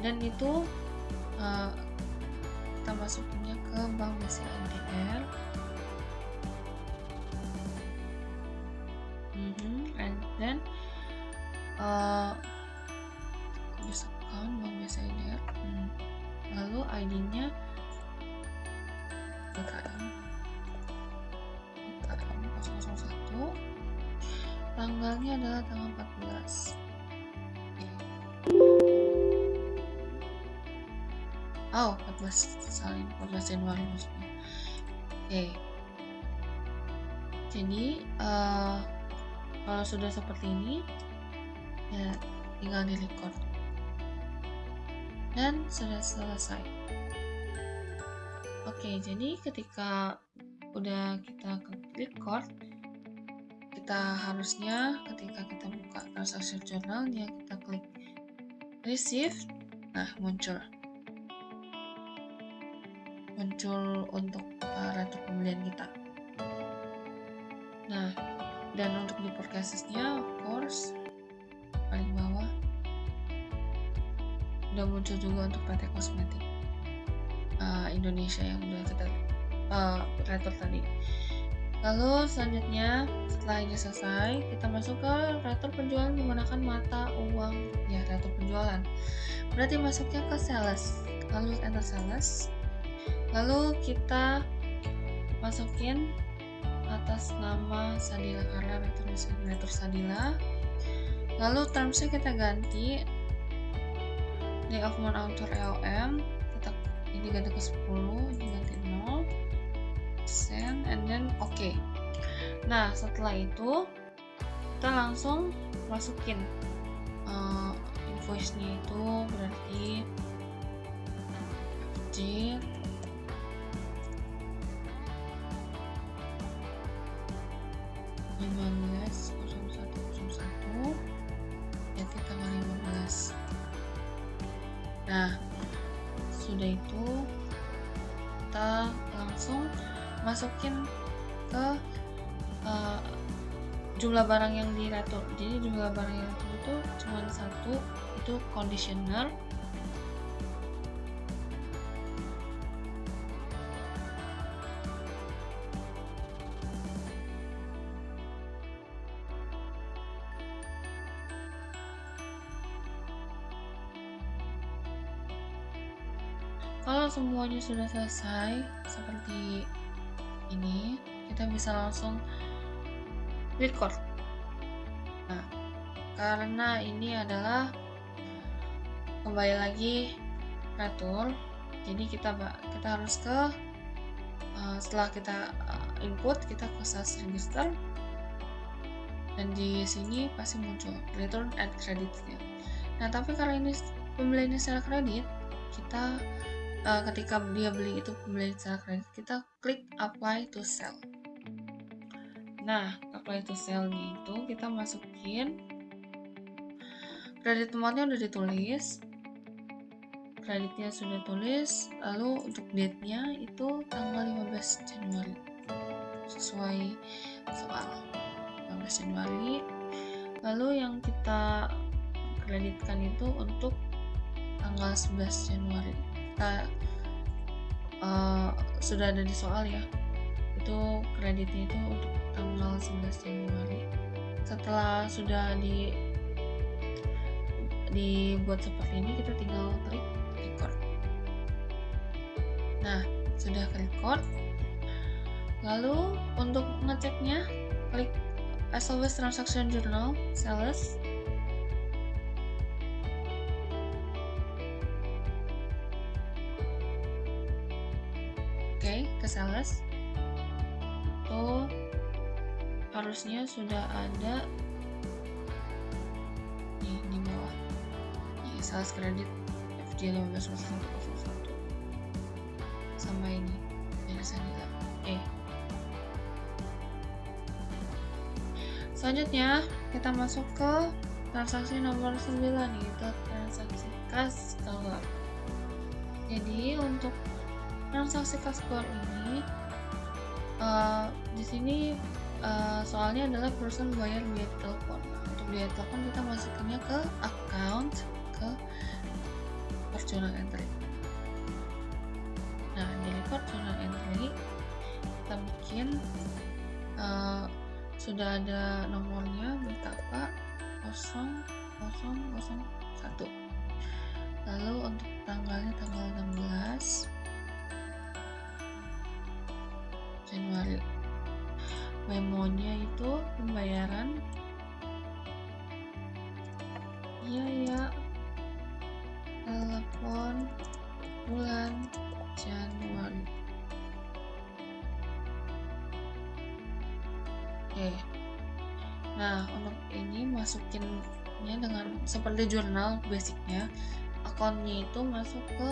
dan itu kita masukinnya ke Bank BCA NDR, and then use account Bank BCA NDR, lalu ID-nya BKM 001, tanggalnya adalah tanggal 14. 14 Januari maksudnya. Oke. Jadi kalau sudah seperti ini, ya tinggal di record dan sudah selesai. Oke, jadi ketika udah kita klik record, kita harusnya ketika kita buka transaksi journalnya, kita klik receive, nah muncul. muncul untuk retur pembelian kita. Nah, dan untuk di forecast-nya of course paling bawah udah muncul juga untuk PT Kosmetik Indonesia yang udah kita retur tadi. Lalu selanjutnya setelah ini selesai, kita masuk ke retur penjualan menggunakan mata uang ya, retur penjualan. Berarti masuknya ke sales. Lalu enter sales. Lalu kita masukin atas nama Sadila karena retur Sadila. Lalu termsnya kita ganti day of month author EOM, kita ini ganti ke 10, ini ganti 0%, and then okay. Nah setelah itu kita langsung masukin invoice-nya itu berarti FJ jadi tanggal 15. Nah sudah itu kita langsung masukin ke jumlah barang yang diretur. Jadi jumlah barang yang diretur itu cuma satu, itu conditioner. Kalau semuanya sudah selesai seperti ini, kita bisa langsung record. Nah, karena ini adalah kembali lagi retur, jadi kita harus ke setelah kita input, kita ke sales register, dan di sini pasti muncul return and creditnya. Nah, tapi karena ini pembeliannya secara kredit, kita ketika dia beli itu pembelian secara kredit, kita klik apply to sell. Nah, apply to sell-nya itu kita masukin kredit amount-nya udah ditulis, kreditnya sudah tulis, lalu untuk date-nya itu tanggal 15 Januari sesuai soal 15 Januari. Lalu yang kita kreditkan itu untuk tanggal 11 Januari. Kita sudah ada di soal ya, itu kreditnya itu untuk tanggal 11 Januari. Setelah sudah dibuat seperti ini, kita tinggal klik record. Nah, sudah record. Lalu untuk ngeceknya, klik as always transaction journal sales. Oke, ke sales itu harusnya sudah ada nih di bawah nih, sales credit FJ 150101 sama ini biasanya selanjutnya kita masuk ke transaksi nomor 9 yaitu transaksi kas keluar. Jadi untuk transaksi kas keluar ini di sini soalnya adalah perusahaan bayar biaya telepon. Nah, untuk biaya telepon kita masukinnya ke account, ke record journal entry. Nah, di record journal entry kita bikin sudah ada nomornya BKK 0001. Lalu untuk tanggalnya tanggal 16 Januari. Memonya itu pembayaran biaya telepon bulan Januari. Nah untuk ini masukinnya dengan seperti jurnal basicnya, akunnya itu masuk ke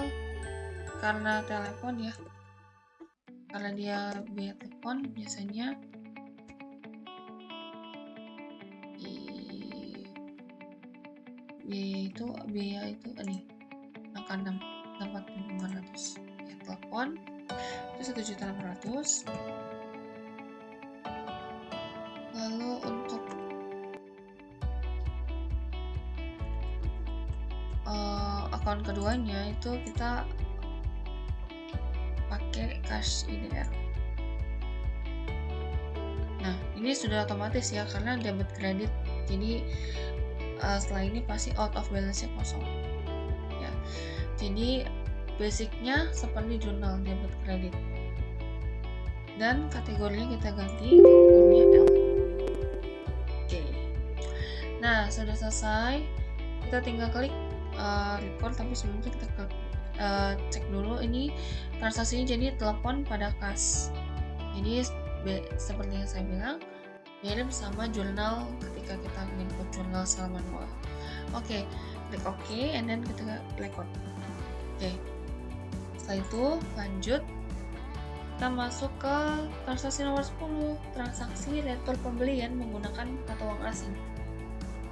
karena telepon ya, karena dia biaya telepon biasanya biaya itu nih angka 6.400 biaya telepon itu 1.600.000. Lalu untuk akun keduanya itu kita pakai cash IDR. Nah, ini sudah otomatis ya karena debit kredit. Jadi setelah ini pasti out of balance-nya kosong. Ya. Jadi basicnya seperti jurnal debit kredit. Dan kategorinya kita ganti kategorinya L. Oke. Nah, sudah selesai. Kita tinggal klik record, tapi sebelumnya kita cek dulu ini transaksinya. Jadi telepon pada kas. Jadi seperti yang saya bilang, mirip sama jurnal ketika kita input jurnal secara manual. Oke, klik OK, and then kita record. Oke, setelah itu lanjut, kita masuk ke transaksi nomor 10, transaksi retur pembelian menggunakan mata uang asing.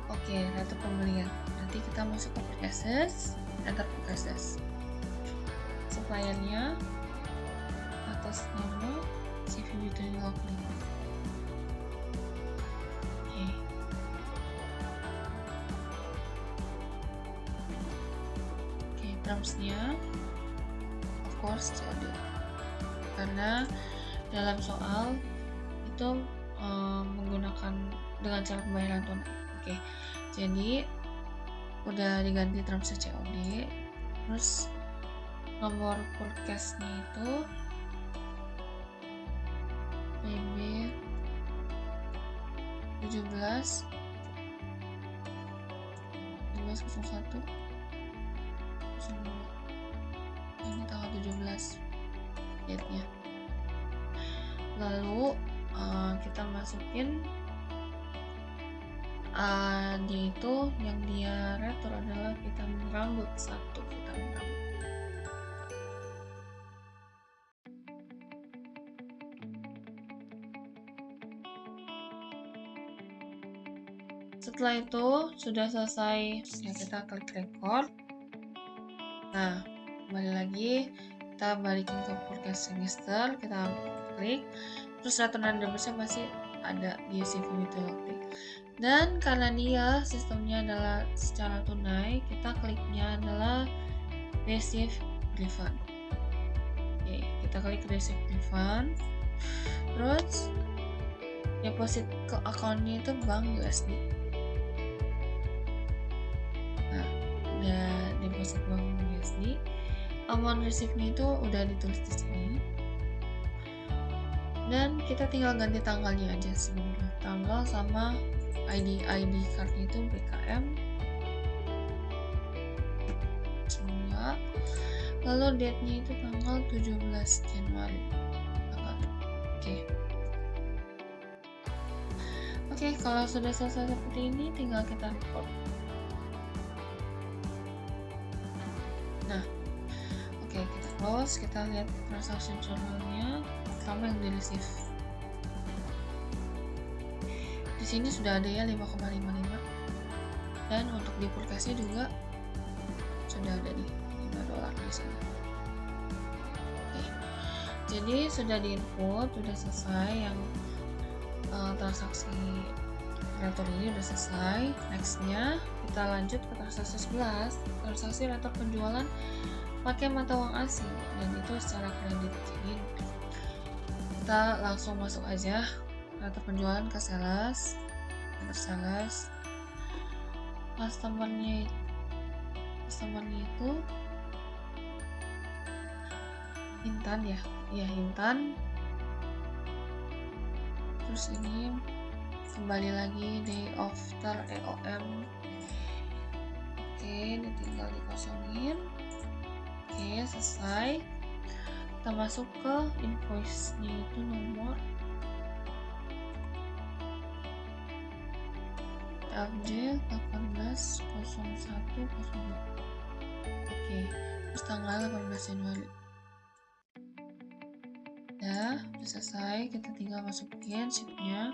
Oke, retur pembelian. Nanti kita masuk ke purchases, enter purchases. Suppliernya atas nama CV Utility Locally. Oke, termsnya of course COD, karena dalam soal itu menggunakan dengan cara pembayaran tunai. Oke, jadi udah diganti termsnya COD. Terus nomor forecast-nya itu PB 17 01 ini tanggal 17 date-nya. Lalu kita masukin dia itu yang dia retur adalah vitamin rambut, 1 vitamin rambut. Setelah itu sudah selesai ya, kita klik record. Nah, kembali lagi kita balikin ke forecast semester, kita klik, terus return number-nya masih ada di CV Utility. Dan karena dia sistemnya adalah secara tunai, kita kliknya adalah receive refund. Oke, kita klik receive refund. Terus deposit ke akunnya itu bank USD. Nah, udah deposit bank USD. Amount receive-nya itu udah ditulis di sini. Dan kita tinggal ganti tanggalnya aja sebenarnya. Tanggal sama ID card-nya itu BKM semua. Lalu date-nya itu tanggal 17 Januari. Oke, kalau sudah selesai seperti ini, tinggal kita record. Nah, oke, kita close, kita lihat transaction journal-nya, sama yang di receive. Di sini sudah ada ya 5,55, dan untuk di forecast-nya juga sudah ada nih $5 di sini. Oke, jadi sudah di input, sudah selesai yang transaksi retur ini udah selesai. Nextnya kita lanjut ke transaksi 11, transaksi retur penjualan pakai mata uang asing, dan itu secara kredit. Jadi kita langsung masuk aja retur penjualan ke sales, sales. Customernya itu Intan ya, Intan. Terus ini kembali lagi day after EOM. Oke, ini tinggal dikosongin. Oke, selesai. Kita masuk ke invoice-nya itu nomor FJ 180102. Oke, terus tanggal 18 Januari. Udah selesai, kita tinggal masukin sheet-nya.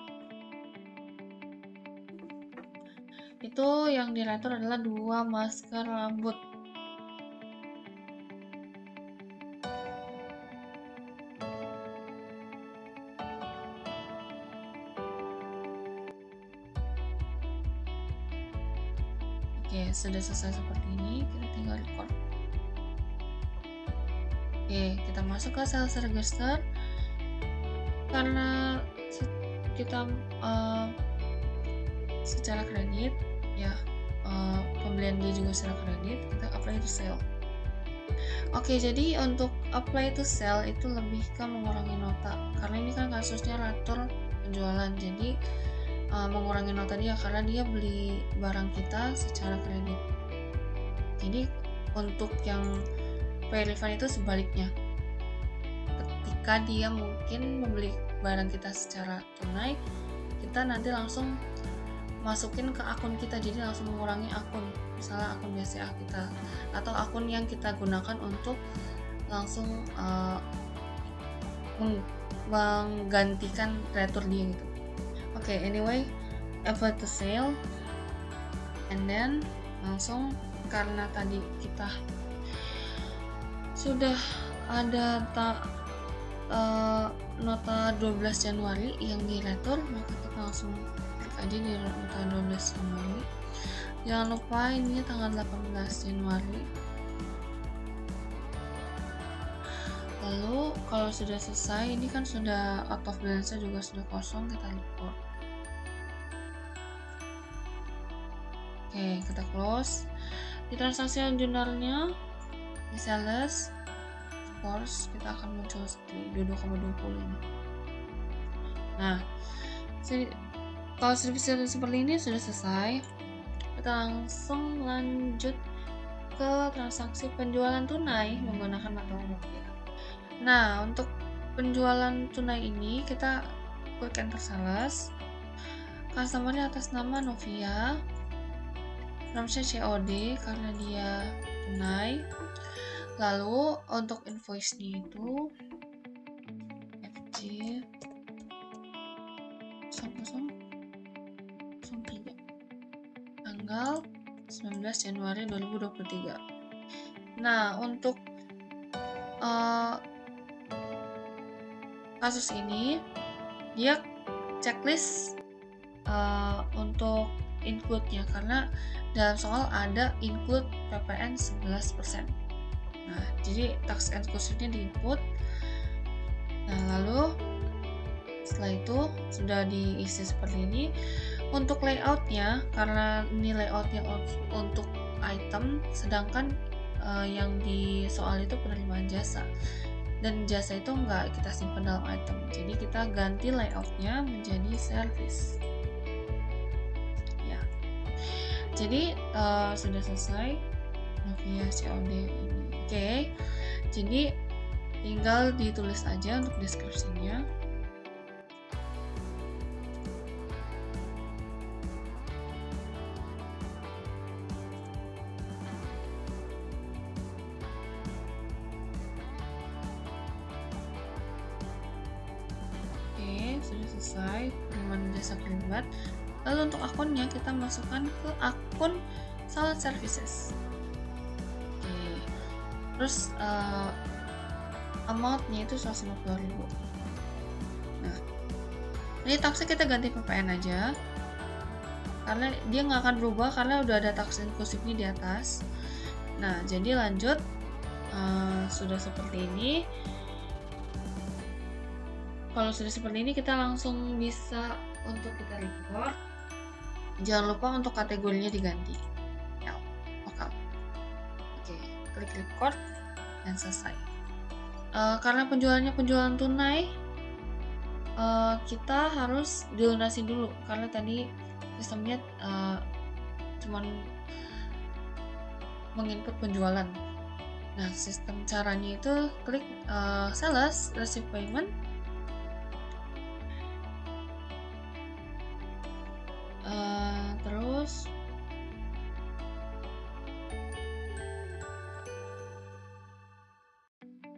Itu yang diretur adalah 2 masker rambut. Oke, sudah selesai seperti ini, kita tinggal record. Oke, kita masuk ke sales register. Karena kita secara kredit, ya, pembelian dia juga secara kredit, kita apply to sell. Oke, jadi untuk apply to sell itu lebih ke mengurangi nota, karena ini kan kasusnya retur penjualan, jadi mengurangi nota dia karena dia beli barang kita secara kredit. Jadi untuk yang pay refund itu sebaliknya, ketika dia mungkin membeli barang kita secara tunai, kita nanti langsung masukin ke akun kita, jadi langsung mengurangi akun, misalnya akun BCA kita atau akun yang kita gunakan untuk langsung menggantikan retur dia gitu. Oke, anyway, apply to sale, and then langsung karena tadi kita sudah ada nota 12 Januari yang diretur, maka kita langsung klik aja di nota 12 Januari. Jangan lupa ini tanggal 18 Januari. Lalu kalau sudah selesai, ini kan sudah out of balance juga sudah kosong, kita report. Oke, kita close. Di transaksi jurnalnya di sales, of course kita akan muncul seperti 22,20 ini. Nah, kalau service seperti ini sudah selesai, kita langsung lanjut ke transaksi penjualan tunai menggunakan mata uang rupiah. Nah, untuk penjualan tunai ini kita klik enter sales, customer-nya atas nama Novia, nomornya COD karena dia tunai. Lalu untuk invoice-nya itu FJ 0003 tanggal 19 Januari 2023. Nah, untuk kasus ini dia checklist untuk include-nya karena dalam soal ada include PPN 11%. Nah, jadi tax exclusive-nya di input. Nah, lalu setelah itu sudah diisi seperti ini. Untuk layout-nya, karena ini layout-nya untuk item, sedangkan yang di soal itu penerimaan jasa, dan jasa itu enggak kita simpan dalam item, jadi kita ganti layout-nya menjadi service ya. Jadi sudah selesai Novia COD ini. Oke, jadi tinggal ditulis aja untuk deskripsinya. Sudah selesai penerimaan jasa kelibat. Lalu untuk akunnya kita masukkan ke akun Sales Services. Oke. Terus amount-nya itu 150.000. Nah, ini taksnya kita ganti PPN aja, karena dia nggak akan berubah karena udah ada tax inklusifnya di atas. Nah, jadi lanjut, sudah seperti ini. Kalau sudah seperti ini, kita langsung bisa untuk kita report. Jangan lupa untuk kategorinya diganti. Ya, oke. Oke, klik record dan selesai. Karena penjualannya penjualan tunai, kita harus dilunasi dulu karena tadi sistemnya cuman menginput penjualan. Nah, sistem caranya itu klik sales receive payment. Terus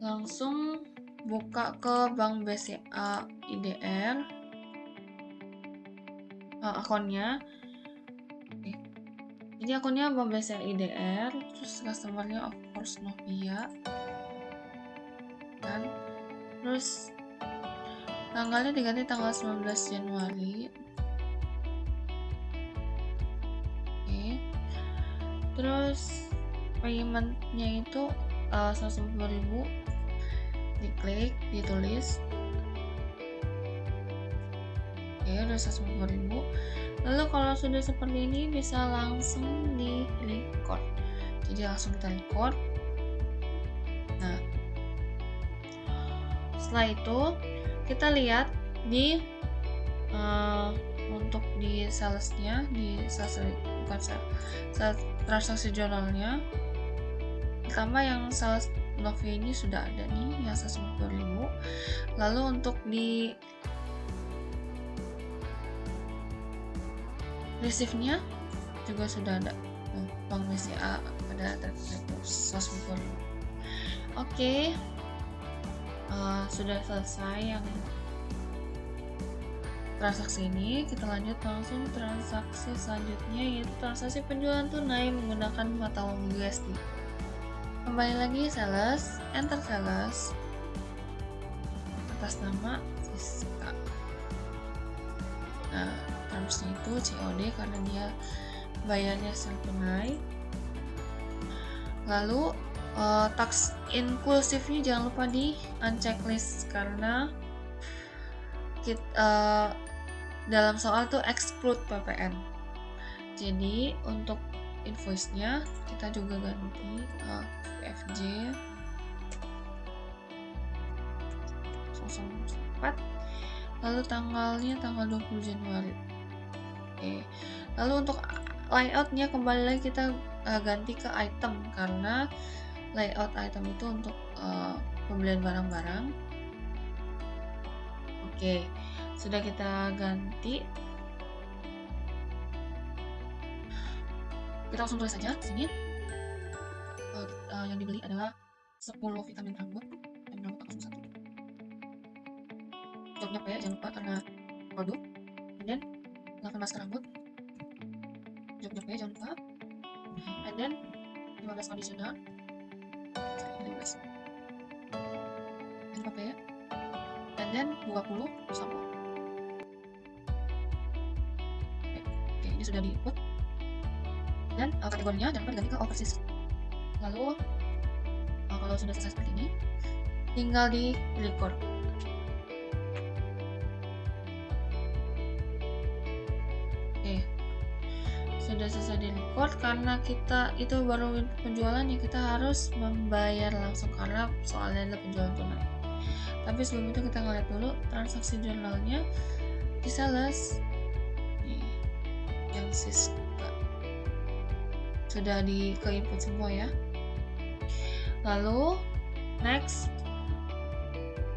langsung buka ke bank BCA IDR akunnya. Oke. Jadi akunnya bank BCA IDR, terus customernya of course Novia kan. Terus tanggalnya diganti tanggal 19 Januari. Terus paymentnya itu 150.000, diklik, ditulis. Oke, udah 150.000. Lalu kalau sudah seperti ini bisa langsung di record. Jadi langsung kita record. Nah, setelah itu kita lihat di untuk di salesnya, di sales, bukan sales transaksi jurnalnya. Pertama yang sales Novi ini sudah ada nih yang 150.000. Lalu untuk di receive-nya juga sudah ada. Bank BCA ada 150.000. Oke. Sudah selesai yang transaksi ini, kita lanjut langsung transaksi selanjutnya, yaitu transaksi penjualan tunai menggunakan mata uang USD. Kembali lagi sales, enter sales, atas nama Siska. Nah, termsnya itu COD karena dia bayarnya secara tunai. Lalu tax inklusifnya jangan lupa di unchecklist karena kita dalam soal tuh exclude PPN. Jadi untuk invoice-nya kita juga ganti FJ 04. Lalu tanggalnya tanggal 20 Januari. Oke. Lalu untuk layout-nya kembali lagi kita ganti ke item karena layout item itu untuk pembelian barang-barang. Oke, sudah kita ganti. Kita langsung tulis saja di sini. Yang dibeli adalah 10 vitamin rambut langsung 1. Jobnya P jangan lupa karena produk. Dan 8 masker rambut. Jobnya P jangan lupa. And then 15 conditioner. 15. Jangan lupa P ya. And then 20 sampo. Oke, ini sudah di-input. Dan kategorinya jangan lupa diganti ke overseas. Lalu kalau sudah selesai seperti ini, tinggal di record. Oke, sudah selesai di record. Karena kita itu baru penjualan ya, kita harus membayar langsung karena soalnya adalah penjualan tunai. Tapi sebelum itu kita ngeliat dulu transaksi jurnalnya di sales nih, yang Siska sudah ke input semua ya. Lalu next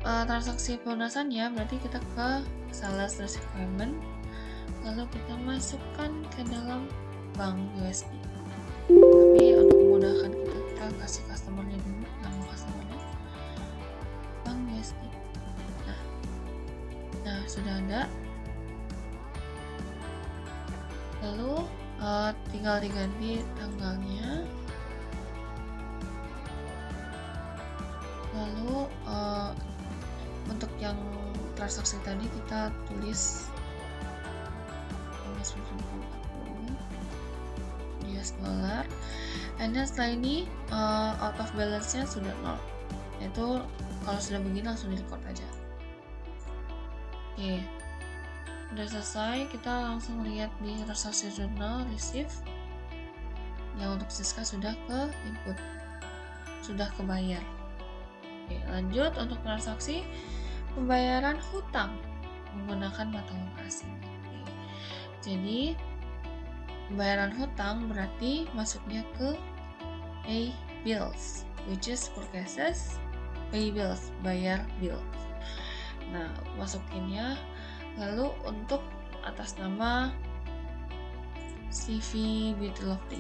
transaksi pelunasannya berarti kita ke sales receive payment, lalu kita masukkan ke dalam bank USD. Tapi untuk memudahkan kita kasih customernya dulu, nama customernya bank USD. Nah sudah ada. Lalu tinggal diganti tanggalnya. Lalu untuk yang transaksi tadi kita tulis US dollar. And then setelah ini out of balance-nya sudah 0. Itu kalau sudah begini langsung di record aja. Oke. Udah selesai, kita langsung lihat di transaksi jurnal receive. Yang untuk Siska sudah ke input, sudah kebayar. Oke, lanjut untuk transaksi pembayaran hutang menggunakan mata uang asing. Oke. Jadi pembayaran hutang berarti masuknya ke pay bills, which is purchases, pay bills, bayar bill. Nah, masukinnya. Lalu untuk atas nama CV Beauty Lovely.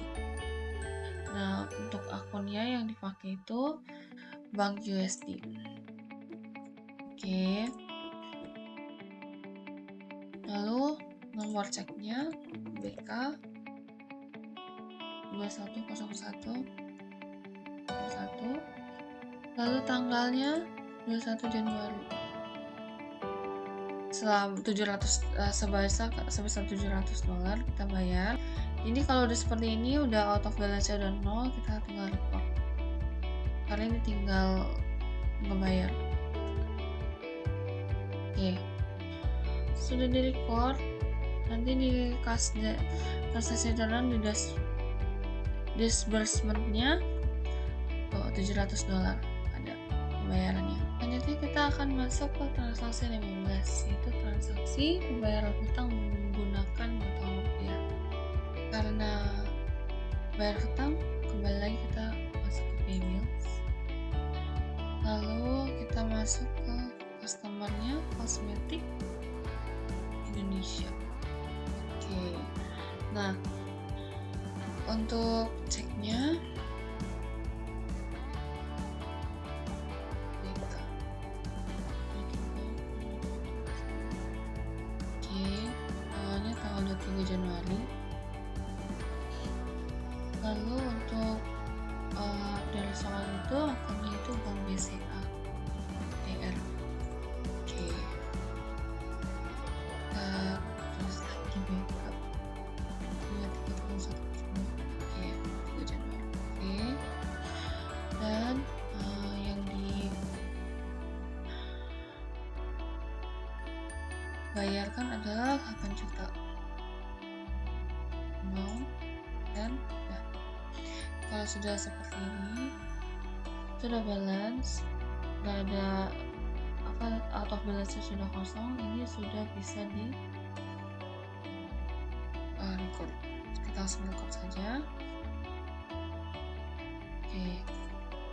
Nah, untuk akunnya yang dipakai itu Bank USD. Oke. Lalu nomor ceknya BK 2101 lalu tanggalnya 21 Januari sebesar $700 kita bayar. Jadi kalau udah seperti ini, udah out of balance udah 0, kita tinggal report. Karena ini tinggal ngebayar. Oke, sudah di record. Nanti di kas transaksi journal di disbursement-nya $700 ada pembayarannya. Selanjutnya kita akan masuk ke transaksi 15, yaitu transaksi pembayaran hutang menggunakan mata uang rupiah. Karena bayar hutang, kembali lagi kita masuk ke pay bills. Lalu kita masuk ke customer-nya, kosmetik Indonesia. Oke. Nah, untuk ceknya awalnya tanggal 23 Januari. Lalu untuk dari soal itu akunnya itu Bank BCA DR. Oke. Terus lagi backup 2301. Oke, 3 Januari. Oke. Dan yang dibayarkan adalah 8 juta. Dan kalau sudah seperti ini, sudah balance, nggak ada out of balance sudah kosong, ini sudah bisa di record. Kita langsung record saja. Oke,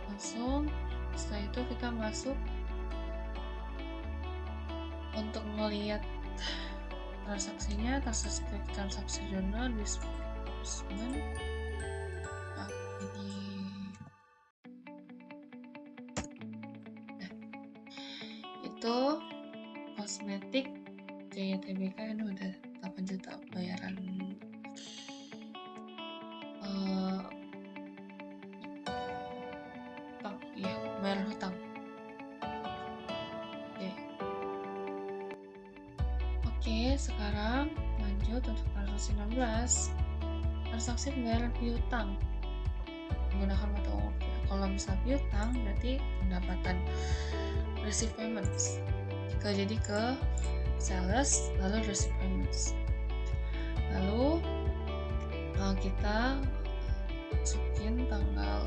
langsung setelah itu kita masuk untuk melihat transaksinya, transaksi journal disbursement. Itu kosmetik Jaya Tbk ini udah 8 juta bayaran bayar hutang. Oke, sekarang lanjut untuk transaksi 16, transaksi pembayaran piutang menggunakan mata uang rupiah. Kalau misalnya piutang berarti pendapatan receive payments. Jika jadi ke sales, lalu receive payments. Lalu kita masukin tanggal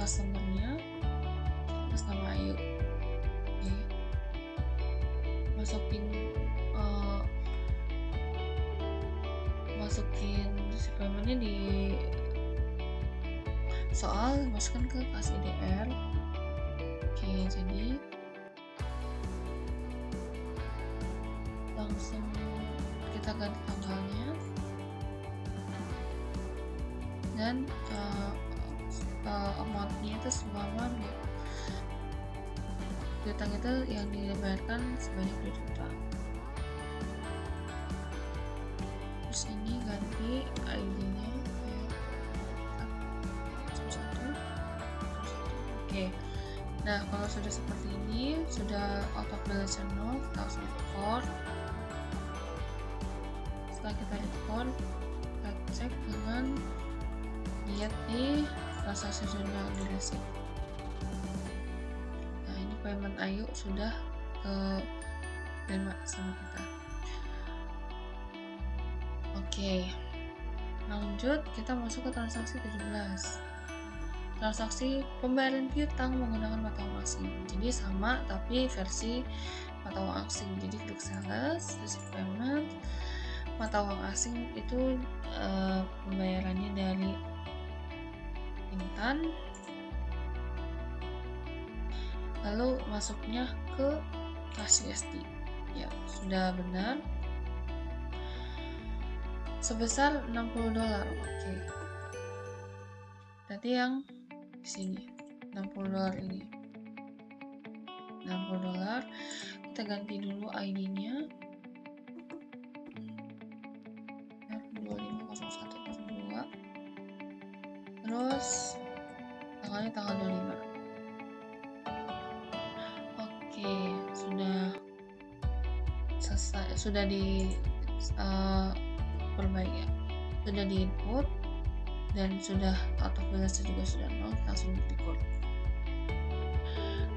customer-nya, terus nama Ayu. Oke. Masukin receive payment-nya di soal, masukkan ke kas IDR. Oke, jadi langsung kita ganti tanggalnya dan amount-nya itu selama piutang itu yang dibayarkan sebanyak 2 juta. Terus ini ganti ID-nya Oke. Nah, kalau sudah seperti ini, sudah out of balance 0, kita langsung record. Setelah kita record, kita cek dengan lihat di transaksi journal di receipt. Nah, ini payment Ayu sudah terima sama kita. Oke, lanjut kita masuk ke transaksi 17, transaksi pembayaran piutang menggunakan mata uang asing. Jadi sama tapi versi mata uang asing. Jadi klik sales, receive payment, mata uang asing itu pembayarannya dari Intan, lalu masuknya ke kas USD. Ya, sudah benar. Sebesar $60. Oke. Berarti yang di sini $60 ini. $60. Kita ganti dulu ID-nya. 250102. Terus tanggalnya tanggal 25. Oke, sudah selesai, sudah di perbaiki, sudah di input dan sudah out of balance juga sudah 0, langsung di record.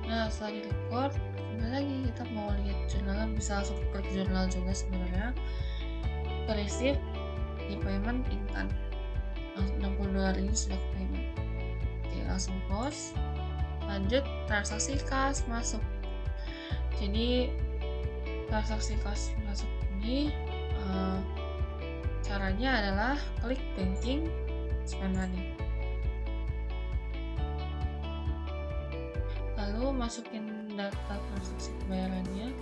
Nah, setelah di record, kembali lagi kita mau lihat jurnalnya, bisa langsung klik jurnal juga sebenarnya. Ke receive di payment instan, $60 ini sudah ke payment. Oke, langsung close. Lanjut, transaksi kas masuk. Jadi transaksi kas masuk ini caranya adalah klik banking, spend money, lalu masukin data transaksi pembayarannya.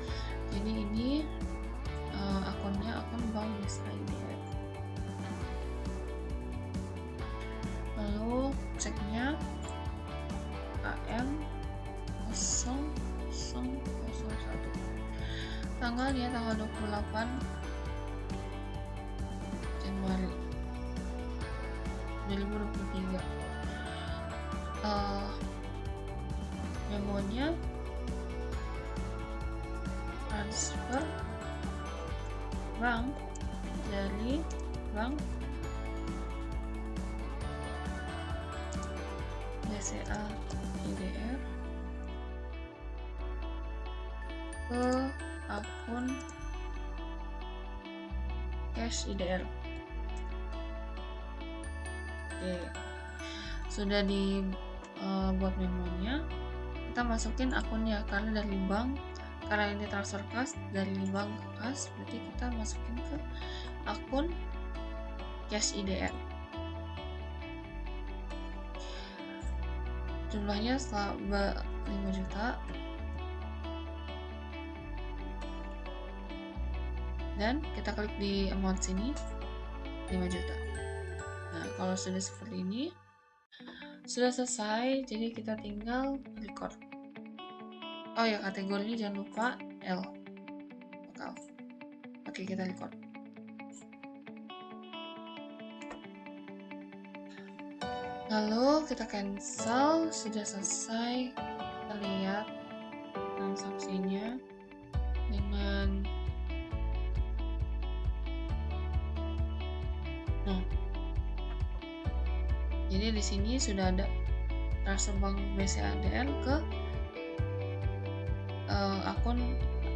Jadi ini akunnya akun bank Best IDR. Lalu ceknya AM 0001, tanggalnya tanggal 28 Januari 2023. Memonya transfer bank dari bank BCA IDR ke akun cash IDR. Oke, sudah dibuat memonya. Kita masukin akunnya, karena dari bank, karena ini transfer kas dari bank ke kas, berarti kita masukin ke akun cash IDR. Jumlahnya 5 juta, dan kita klik di amount sini 5 juta. Nah, kalau sudah seperti ini, sudah selesai, jadi kita tinggal record. Oh ya, kategorinya jangan lupa L lokal. Oke, kita record. Lalu kita cancel, sudah selesai. Kita lihat transaksinya dengan jadi di sini sudah ada transfer bank BCA IDR ke akun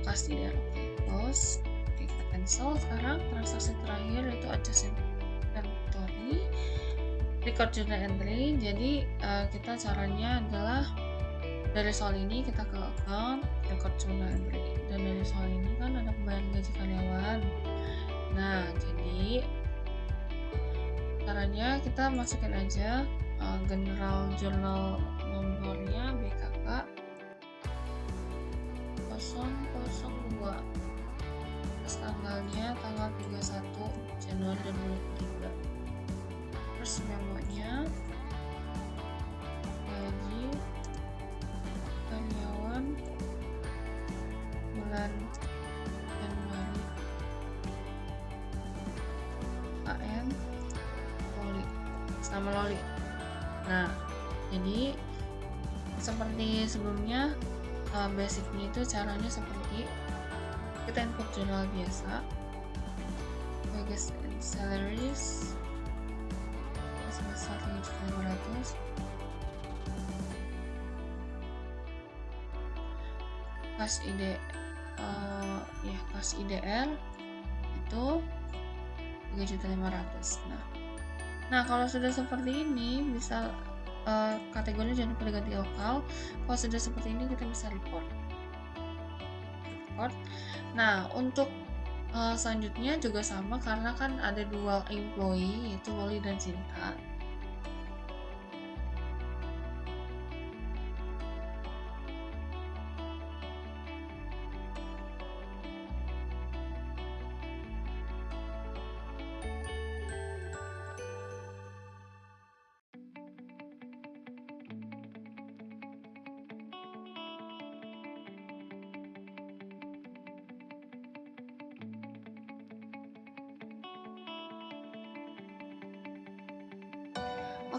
kas IDR. Oke, close. Oke, kita cancel. Sekarang transaksi terakhir itu adjustment inventory, record journal entry. Jadi kita caranya adalah dari soal ini kita ke account, record journal entry, dan dari soal ini kan ada pembayaran gaji karyawan. Nah, jadi caranya kita masukin aja general journal nomornya BKK 002, terus tanggalnya tanggal 31 Januari 2023, terus memonya gaji karyawan bulan Januari AM sama Loli. Nah, jadi seperti sebelumnya, basicnya itu caranya seperti kita input jurnal biasa, wages and salaries sebesar 3.500.000, kas kas IDR itu 3.500.000. Nah, kalau sudah seperti ini bisa kategorinya jangan lupa diganti lokal. Kalau sudah seperti ini kita bisa report. Nah, untuk selanjutnya juga sama, karena kan ada dual employee, yaitu Loli dan Cinta.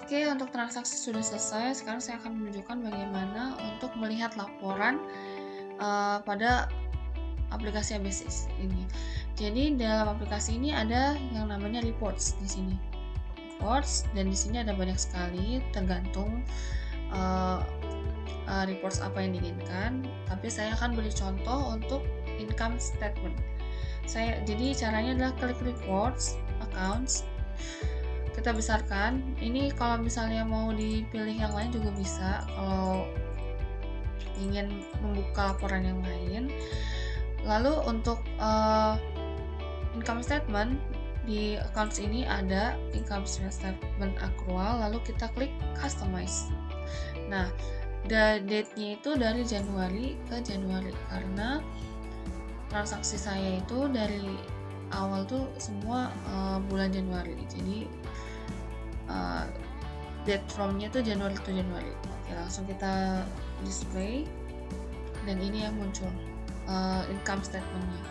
Oke, untuk transaksi sudah selesai. Sekarang saya akan menunjukkan bagaimana untuk melihat laporan pada aplikasi ABCs ini. Jadi dalam aplikasi ini ada yang namanya reports di sini. Reports, dan di sini ada banyak sekali tergantung reports apa yang diinginkan. Tapi saya akan beri contoh untuk income statement. Jadi caranya adalah klik reports, accounts, kita besarkan. Ini kalau misalnya mau dipilih yang lain juga bisa, kalau ingin membuka laporan yang lain. Lalu untuk income statement, di accounts ini ada income statement accrual, lalu kita klik customize. Nah, date-nya itu dari Januari ke Januari, karena transaksi saya itu dari awal tuh semua bulan Januari, jadi date from-nya tuh Januari to Januari. Oke, langsung kita display, dan ini yang muncul income statement-nya.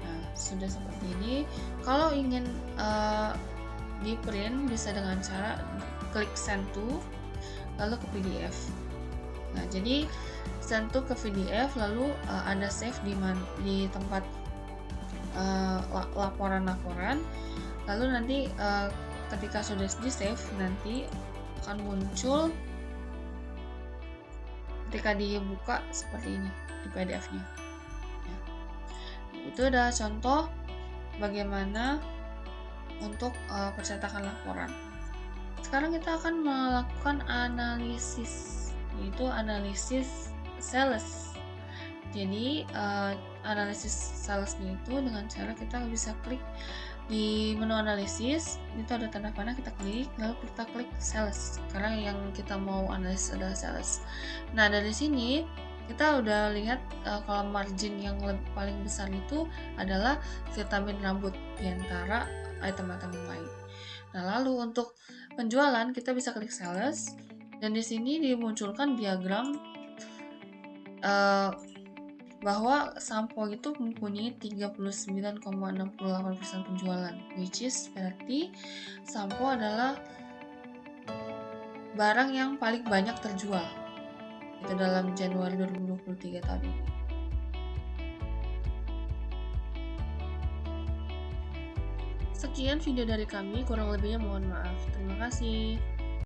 Nah, sudah seperti ini. Kalau ingin di print, bisa dengan cara klik send to, lalu ke PDF. Nah, jadi send to ke PDF, lalu Anda save di tempat laporan-laporan, lalu nanti ketika sudah di save, nanti akan muncul ketika dibuka seperti ini di PDF-nya. Ya. Itu adalah contoh bagaimana untuk percetakan laporan. Sekarang kita akan melakukan analisis, yaitu analisis sales. Jadi analisis salesnya itu dengan cara kita bisa klik di menu analisis, itu ada tanda panah, kita klik, lalu kita klik sales, karena yang kita mau analisis adalah sales. Nah, dari sini kita udah lihat kalau margin yang paling besar itu adalah vitamin rambut di antara item-item yang lain. Nah, lalu untuk penjualan kita bisa klik sales, dan di sini dimunculkan diagram bahwa sampo itu mempunyai 39,68% penjualan, which is berarti sampo adalah barang yang paling banyak terjual itu dalam Januari 2023 tahun ini. Sekian video dari kami, kurang lebihnya mohon maaf. Terima kasih.